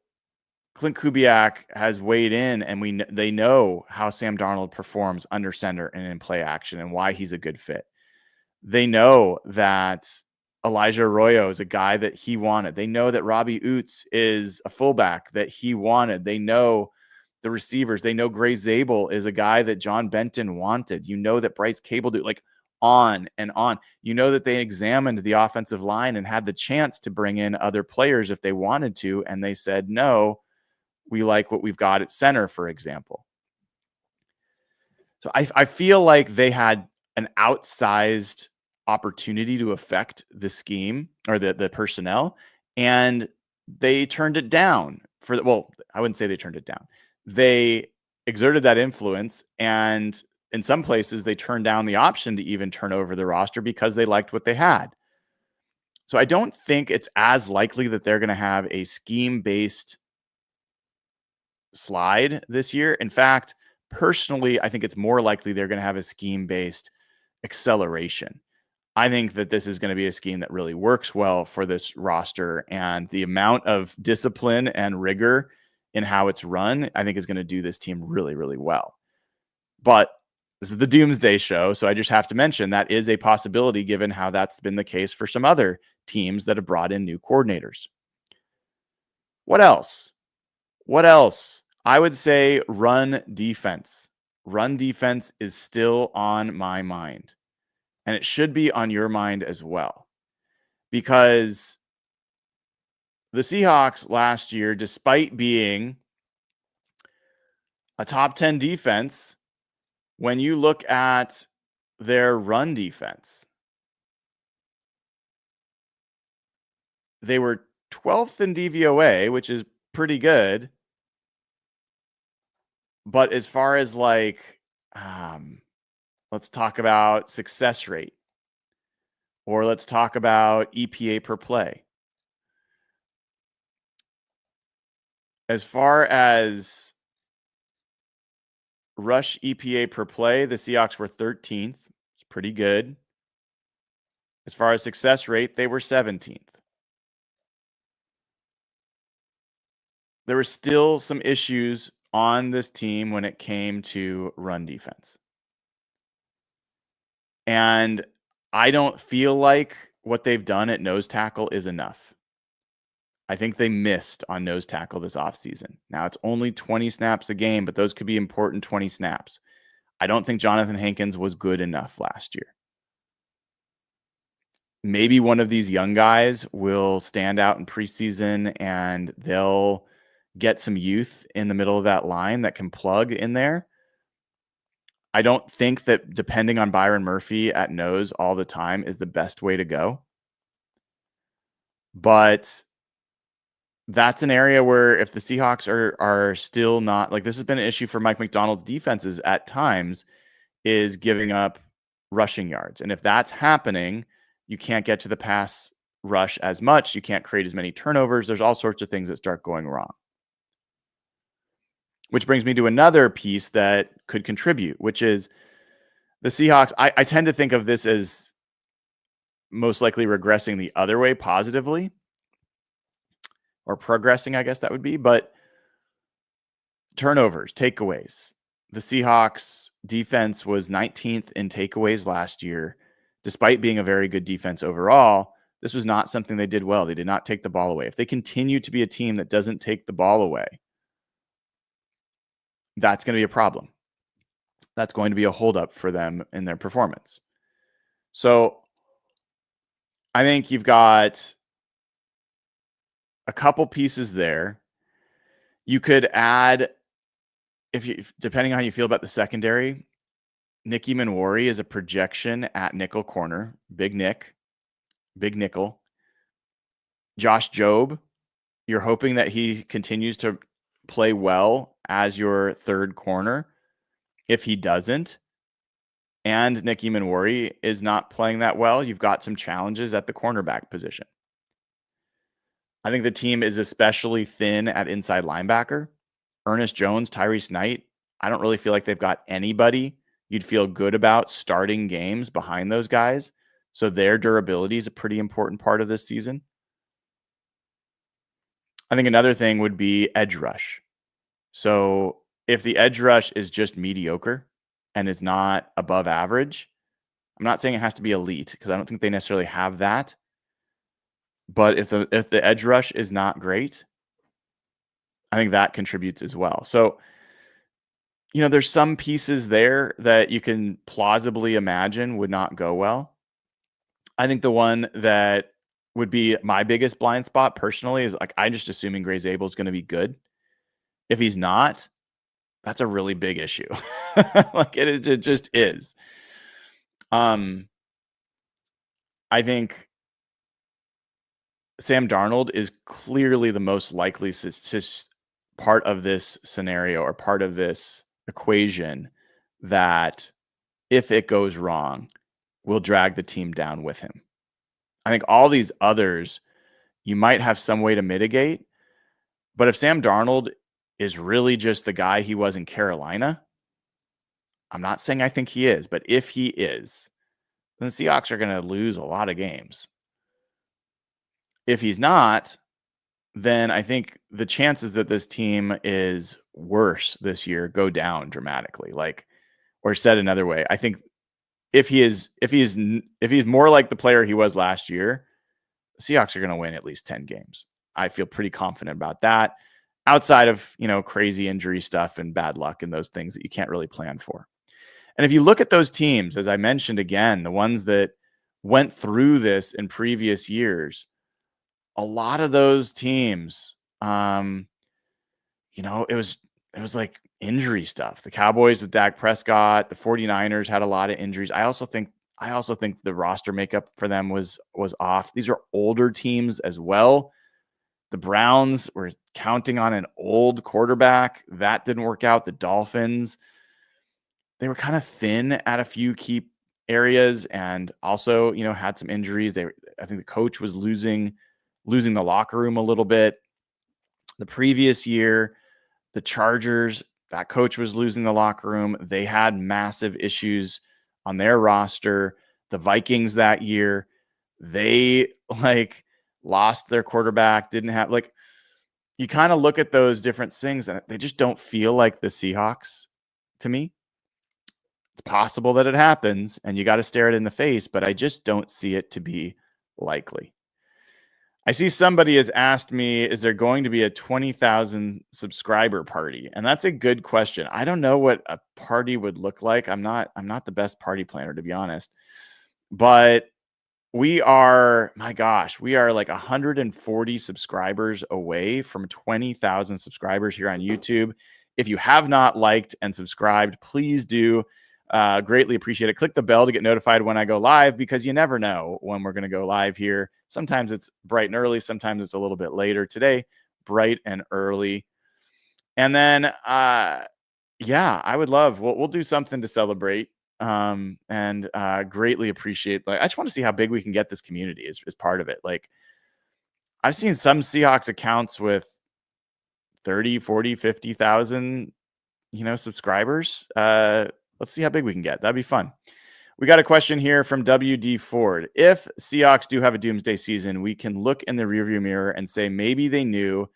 Clint Kubiak has weighed in, and they know how Sam Darnold performs under center and in play action and why he's a good fit. They know that Elijah Arroyo is a guy that he wanted. They know that Robbie Oots is a fullback that he wanted. They know the receivers. They know Gray Zabel is a guy that John Benton wanted. You know that Bryce Cable do, like, on and on. You know that they examined the offensive line and had the chance to bring in other players if they wanted to, and they said, no, we like what we've got at center, for example. So I feel like they had an outsized opportunity to affect the scheme or the personnel, and they turned it down I wouldn't say they turned it down. They exerted that influence, and in some places they turned down the option to even turn over the roster because they liked what they had. So I don't think it's as likely that they're going to have a scheme-based slide this year. In fact, personally, I think it's more likely they're going to have a scheme-based acceleration. I think that this is going to be a scheme that really works well for this roster, and the amount of discipline and rigor in how it's run, I think, is going to do this team really, really well. But this is the Doomsday show, so I just have to mention that is a possibility given how that's been the case for some other teams that have brought in new coordinators. What else? I would say run defense. Run defense is still on my mind. And it should be on your mind as well. Because the Seahawks last year, despite being a top 10 defense, when you look at their run defense, they were 12th in DVOA, which is pretty good. But as far as let's talk about success rate, or let's talk about EPA per play. As far as rush EPA per play, the Seahawks were 13th. It's pretty good. As far as success rate, they were 17th. There were still some issues on this team when it came to run defense. And I don't feel like what they've done at nose tackle is enough. I think they missed on nose tackle this offseason. Now, it's only 20 snaps a game, but those could be important 20 snaps. I don't think Jonathan Hankins was good enough last year. Maybe one of these young guys will stand out in preseason and they'll get some youth in the middle of that line that can plug in there. I don't think that depending on Byron Murphy at nose all the time is the best way to go. But that's an area where if the Seahawks are still not, like, this has been an issue for Mike McDonald's defenses at times, is giving up rushing yards. And if that's happening, you can't get to the pass rush as much. You can't create as many turnovers. There's all sorts of things that start going wrong. Which brings me to another piece that could contribute, which is The Seahawks, I tend to think of this as most likely regressing the other way positively, or progressing, I guess that would be. But turnovers, takeaways. The Seahawks defense was 19th in takeaways last year. Despite being a very good defense overall, this was not something they did well. They did not take the ball away. If they continue to be a team that doesn't take the ball away, that's going to be a problem. That's going to be a holdup for them in their performance. So I think you've got a couple pieces there. You could add, depending on how you feel about the secondary, Nicky Manwari is a projection at nickel corner. Big nickel. Josh Jobe, you're hoping that he continues to play well as your third corner. If he doesn't, and Nicky Manwari is not playing that well, you've got some challenges at the cornerback position. I think the team is especially thin at inside linebacker. Ernest Jones, Tyrese Knight, I don't really feel like they've got anybody you'd feel good about starting games behind those guys. So their durability is a pretty important part of this season. I think another thing would be edge rush. So if the edge rush is just mediocre and it's not above average, I'm not saying it has to be elite because I don't think they necessarily have that. But if the edge rush is not great, I think that contributes as well. So, there's some pieces there that you can plausibly imagine would not go well. I think the one that would be my biggest blind spot personally is I'm just assuming Gray Zabel is going to be good. If he's not, that's a really big issue. It just is. I think Sam Darnold is clearly the most likely part of this scenario or part of this equation that, if it goes wrong, will drag the team down with him. I think all these others, you might have some way to mitigate. But if Sam Darnold is really just the guy he was in Carolina, I'm not saying I think he is, but if he is, then the Seahawks are going to lose a lot of games. If he's not, then I think the chances that this team is worse this year go down dramatically. Or said another way, I think if he's more like the player he was last year, the Seahawks are going to win at least 10 games. I feel pretty confident about that, outside of, crazy injury stuff and bad luck and those things that you can't really plan for. And if you look at those teams, as I mentioned again, the ones that went through this in previous years, a lot of those teams, it was like injury stuff. The Cowboys with Dak Prescott, the 49ers had a lot of injuries. I also think the roster makeup for them was off. These are older teams as well. The Browns were counting on an old quarterback. That didn't work out. The Dolphins, they were kind of thin at a few key areas and also, had some injuries. I think the coach was losing the locker room a little bit. The previous year, the Chargers, that coach was losing the locker room. They had massive issues on their roster. The Vikings that year, they lost their quarterback, didn't have you kind of look at those different things and they just don't feel like the Seahawks to me. It's possible that it happens and you got to stare it in the face, but I just don't see it to be likely. I see somebody has asked me, is there going to be a 20,000 subscriber party? And that's a good question. I don't know what a party would look like. I'm not the best party planner, to be honest. But we are like 140 subscribers away from 20,000 subscribers here on YouTube. If you have not liked and subscribed, please do. Greatly appreciate it. Click the bell to get notified when I go live, because you never know when we're going to go live here. Sometimes it's bright and early. Sometimes it's a little bit later. Today, bright and early. And then, I would love, we'll do something to celebrate. And greatly appreciate, I just want to see how big we can get this community as part of it. I've seen some Seahawks accounts with 30, 40, 50,000, subscribers. Let's see how big we can get. That'd be fun. We got a question here from WD Ford. If Seahawks do have a doomsday season, we can look in the rearview mirror and say maybe they knew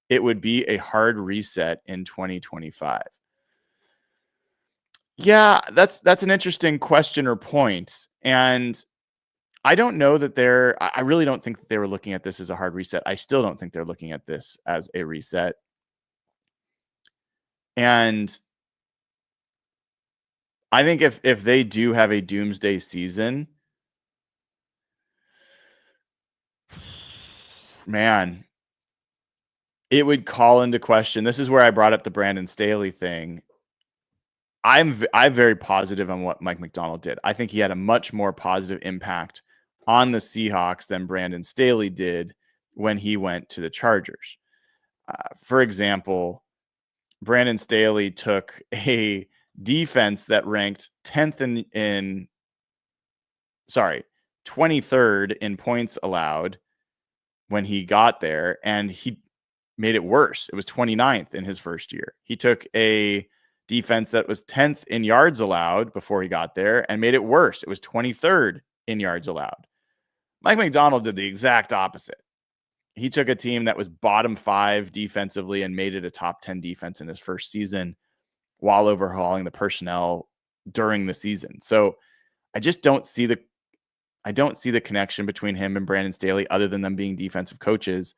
it would be a hard reset in 2025. Yeah, that's an interesting question or point. And I don't know that I really don't think that they were looking at this as a hard reset. I still don't think they're looking at this as a reset. And I think if they do have a doomsday season, man, it would call into question. This is where I brought up the Brandon Staley thing. I'm very positive on what Mike McDonald did. I think he had a much more positive impact on the Seahawks than Brandon Staley did when he went to the Chargers. For example, Brandon Staley took a defense that ranked 10th in 23rd in points allowed when he got there, and he made it worse. It was 29th in his first year. He took a defense that was 10th in yards allowed before he got there and made it worse. It was 23rd in yards allowed. Mike McDonald did the exact opposite. He took a team that was bottom 5 defensively and made it a top 10 defense in his first season while overhauling the personnel during the season. So I just don't see the connection between him and Brandon Staley other than them being defensive coaches.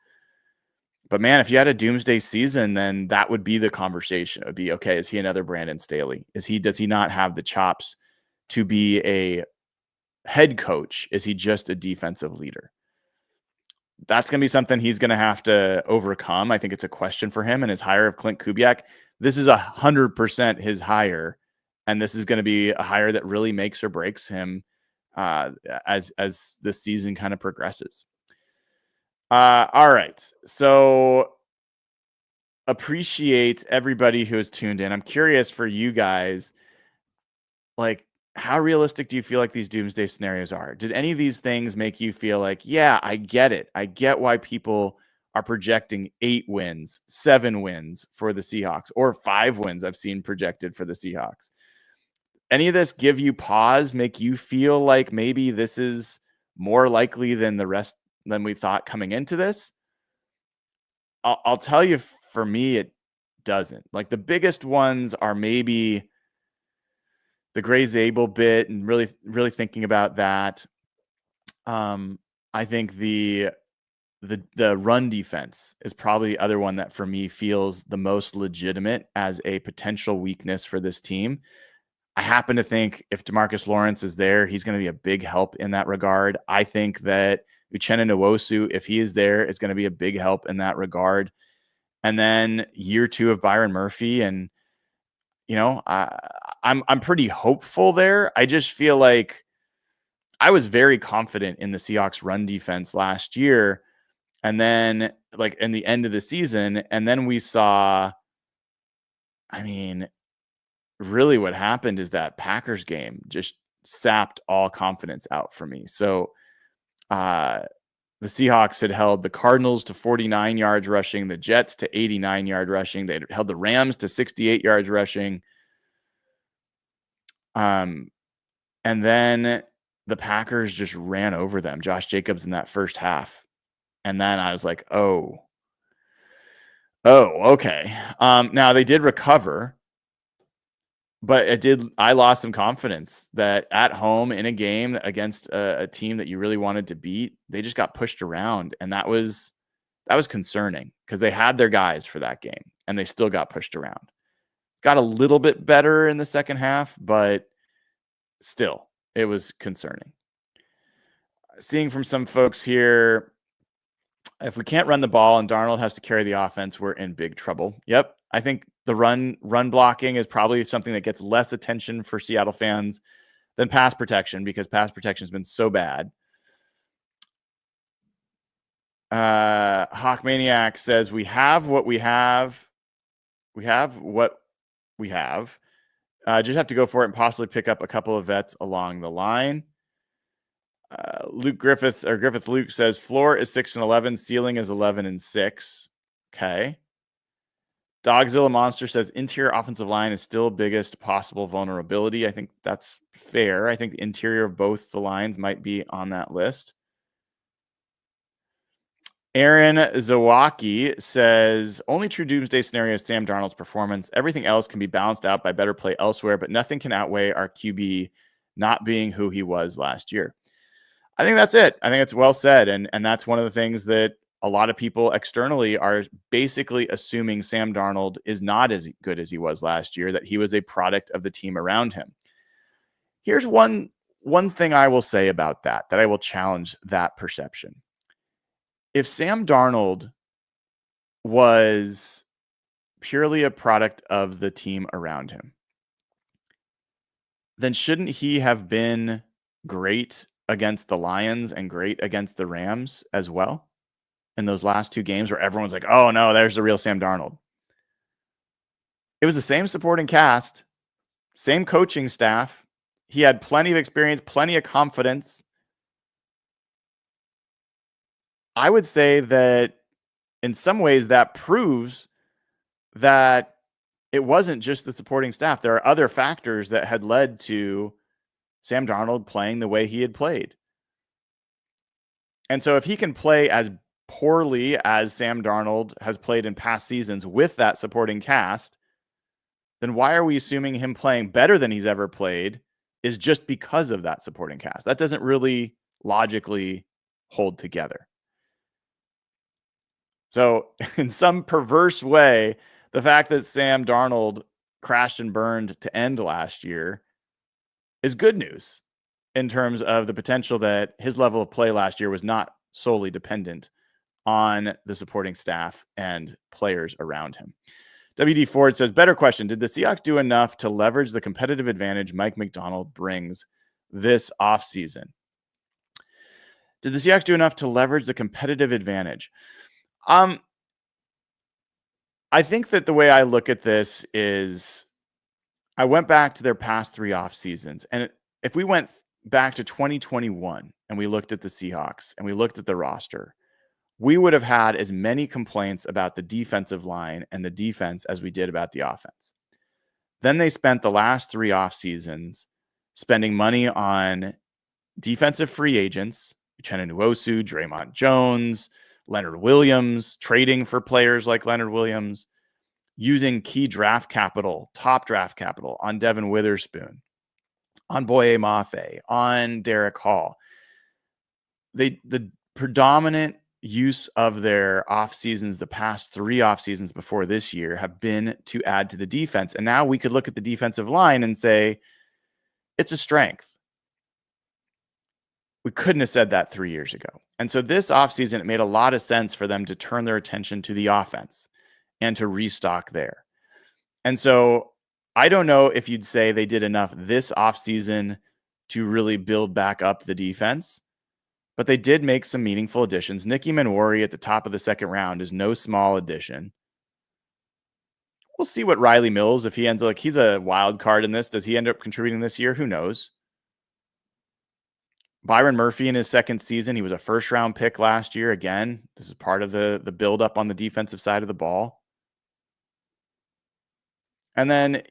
But man, if you had a doomsday season, then that would be the conversation. It would be, okay, is he another Brandon Staley? Does he not have the chops to be a head coach? Is he just a defensive leader? That's going to be something he's going to have to overcome. I think it's a question for him and his hire of Clint Kubiak. This is 100% his hire, and this is going to be a hire that really makes or breaks him as the season kind of progresses. All right. So appreciate everybody who has tuned in. I'm curious for you guys, like, how realistic do you feel like these doomsday scenarios are? Did any of these things make you feel like, yeah, I get it. I get why people are projecting 8 wins, 7 wins for the Seahawks, or 5 wins I've seen projected for the Seahawks? Any of this give you pause, make you feel like maybe this is more likely than we thought coming into this? I'll tell you, for me, it doesn't. Like, the biggest ones are maybe the Gray Zabel bit, and really, really thinking about that. I think the run defense is probably the other one that for me feels the most legitimate as a potential weakness for this team. I happen to think if DeMarcus Lawrence is there, he's going to be a big help in that regard. I think that Uchenna Nwosu, if he is there, is going to be a big help in that regard. And then year 2 of Byron Murphy, and I'm pretty hopeful there. I just feel like I was very confident in the Seahawks run defense last year, and then like in the end of the season, and then we saw, really what happened is that Packers game just sapped all confidence out for me. So the Seahawks had held the Cardinals to 49 yards rushing, the Jets to 89 yard rushing. They held the Rams to 68 yards rushing. And then the Packers just ran over them, Josh Jacobs, in that first half. And then I was like, oh, okay. Now they did recover, but I lost some confidence that at home in a game against a team that you really wanted to beat, they just got pushed around. And that was concerning because they had their guys for that game and they still got pushed around. Got a little bit better in the second half, but still, it was concerning. Seeing from some folks here, if we can't run the ball and Darnold has to carry the offense, we're in big trouble. Yep. I think the run blocking is probably something that gets less attention for Seattle fans than pass protection, because pass protection has been so bad. Hawk Maniac says, we have what we have. We have what we have. Just have to go for it and possibly pick up a couple of vets along the line. Griffith Luke says, floor is 6-11, ceiling is 11-6. Okay. Dogzilla Monster says interior offensive line is still biggest possible vulnerability. I think that's fair. I think the interior of both the lines might be on that list. Aaron Zawaki says only true doomsday scenario is Sam Darnold's performance. Everything else can be balanced out by better play elsewhere, but nothing can outweigh our QB not being who he was last year. I think that's it. I think it's well said. And that's one of the things that a lot of people externally are basically assuming Sam Darnold is not as good as he was last year, that he was a product of the team around him. Here's one thing I will say about that I will challenge that perception. If Sam Darnold was purely a product of the team around him, then shouldn't he have been great against the Lions and great against the Rams as well in those last two games where everyone's like, oh no, there's the real Sam Darnold? It was the same supporting cast, same coaching staff. He had plenty of experience, plenty of confidence. I would say that in some ways that proves that it wasn't just the supporting staff. There are other factors that had led to Sam Darnold playing the way he had played. And so if he can play as poorly as Sam Darnold has played in past seasons with that supporting cast, then why are we assuming him playing better than he's ever played is just because of that supporting cast? That doesn't really logically hold together. So in some perverse way, the fact that Sam Darnold crashed and burned to end last year is good news in terms of the potential that his level of play last year was not solely dependent on the supporting staff and players around him. WD Ford says, better question. Did the Seahawks do enough to leverage the competitive advantage Mike Macdonald brings this offseason? Did the Seahawks do enough to leverage the competitive advantage? I think that the way I look at this is I went back to their past three off seasons. And if we went back to 2021 and we looked at the Seahawks and we looked at the roster, we would have had as many complaints about the defensive line and the defense as we did about the offense. Then they spent the last three off seasons spending money on defensive free agents, Uchenna Nwosu, Draymond Jones, Leonard Williams, trading for players like Leonard Williams, using key draft capital, top draft capital on Devin Witherspoon, on Boye Mafe, on Derek Hall. The predominant use of their off seasons, the past three off seasons before this year, have been to add to the defense. And now we could look at the defensive line and say, it's a strength. We couldn't have said that 3 years ago. And so this offseason, it made a lot of sense for them to turn their attention to the offense and to restock there. And so I don't know if you'd say they did enough this offseason to really build back up the defense, but they did make some meaningful additions. Nicky Manwari at the top of the second round is no small addition. We'll see what Riley Mills, if he ends up, he's a wild card in this. Does he end up contributing this year? Who knows? Byron Murphy in his second season, he was a first-round pick last year. Again, this is part of the build-up on the defensive side of the ball. And then,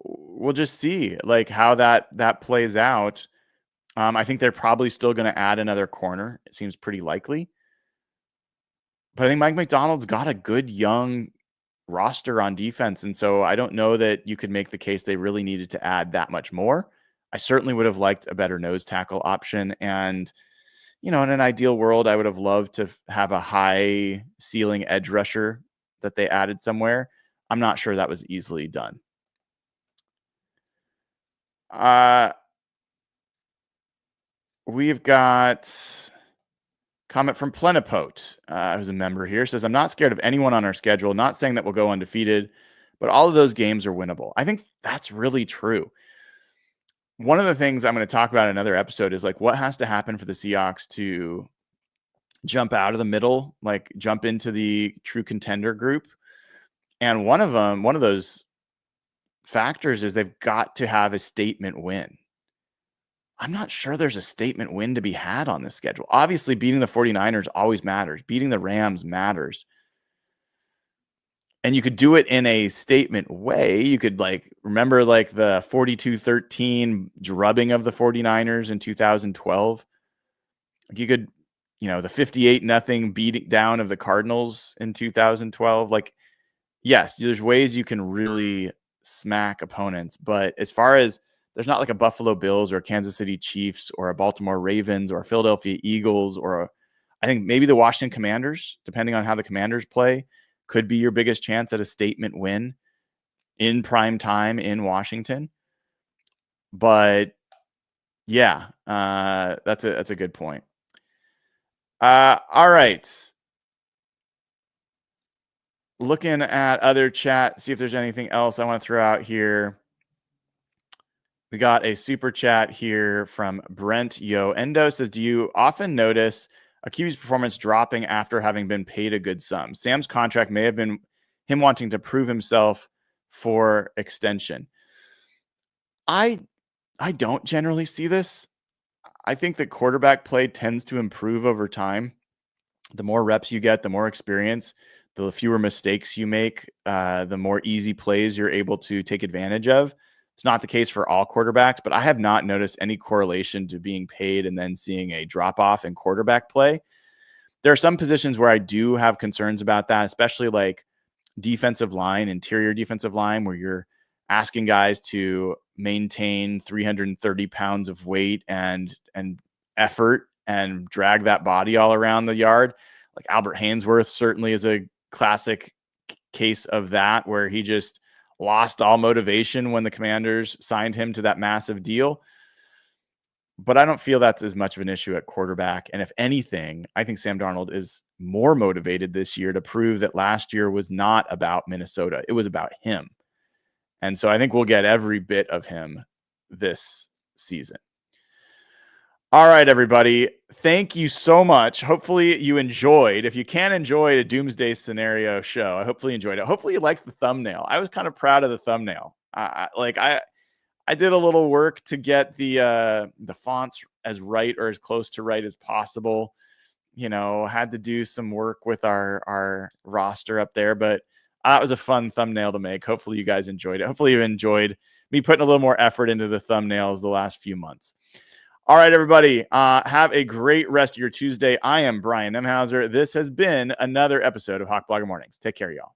we'll just see like how that plays out. I think they're probably still going to add another corner. It seems pretty likely. But I think Mike Macdonald's got a good young roster on defense. And so I don't know that you could make the case they really needed to add that much more. I certainly would have liked a better nose tackle option. And, in an ideal world, I would have loved to have a high ceiling edge rusher that they added somewhere. I'm not sure that was easily done. We've got comment from Plenipote, who's a member here, says, I'm not scared of anyone on our schedule. Not saying that we'll go undefeated, but all of those games are winnable. I think that's really true. One of the things I'm going to talk about in another episode is like what has to happen for the Seahawks to jump out of the middle, like jump into the true contender group. And one of those factors is they've got to have a statement win. I'm not sure there's a statement win to be had on this schedule. Obviously, beating the 49ers always matters. Beating the Rams matters. And you could do it in a statement way. You could like remember like the 42-13 drubbing of the 49ers in 2012. Like you could, the 58-0 beating down of the Cardinals in 2012. Like, yes, there's ways you can really smack opponents, but as far as there's not like a Buffalo Bills or a Kansas City Chiefs or a Baltimore Ravens or a Philadelphia Eagles or I think maybe the Washington Commanders, depending on how the Commanders play, could be your biggest chance at a statement win in prime time in Washington. But yeah, that's a good point. All right. Looking at other chat, see if there's anything else I want to throw out here. We got a super chat here from Brent Yo Endo says, do you often notice a QB's performance dropping after having been paid a good sum? Sam's contract may have been him wanting to prove himself for extension. I don't generally see this. I think that quarterback play tends to improve over time. The more reps you get, the more experience, the fewer mistakes you make, the more easy plays you're able to take advantage of. It's not the case for all quarterbacks, but I have not noticed any correlation to being paid and then seeing a drop off in quarterback play. There are some positions where I do have concerns about that, especially like defensive line, interior defensive line, where you're asking guys to maintain 330 pounds of weight and effort and drag that body all around the yard. Like Albert Hainsworth certainly is a classic case of that, where he just lost all motivation when the Commanders signed him to that massive deal. But I don't feel that's as much of an issue at quarterback. And if anything, I think Sam Darnold is more motivated this year to prove that last year was not about Minnesota. It was about him. And so I think we'll get every bit of him this season. All right, everybody. Thank you so much. Hopefully you enjoyed. If you can enjoy a Doomsday scenario show, I hopefully enjoyed it. Hopefully you liked the thumbnail. I was kind of proud of the thumbnail. I did a little work to get the fonts as right or as close to right as possible. Had to do some work with our roster up there, but that was a fun thumbnail to make. Hopefully you guys enjoyed it. Hopefully you enjoyed me putting a little more effort into the thumbnails the last few months. All right, everybody. Have a great rest of your Tuesday. I am Brian Nemhauser. This has been another episode of Hawk Blogger Mornings. Take care, y'all.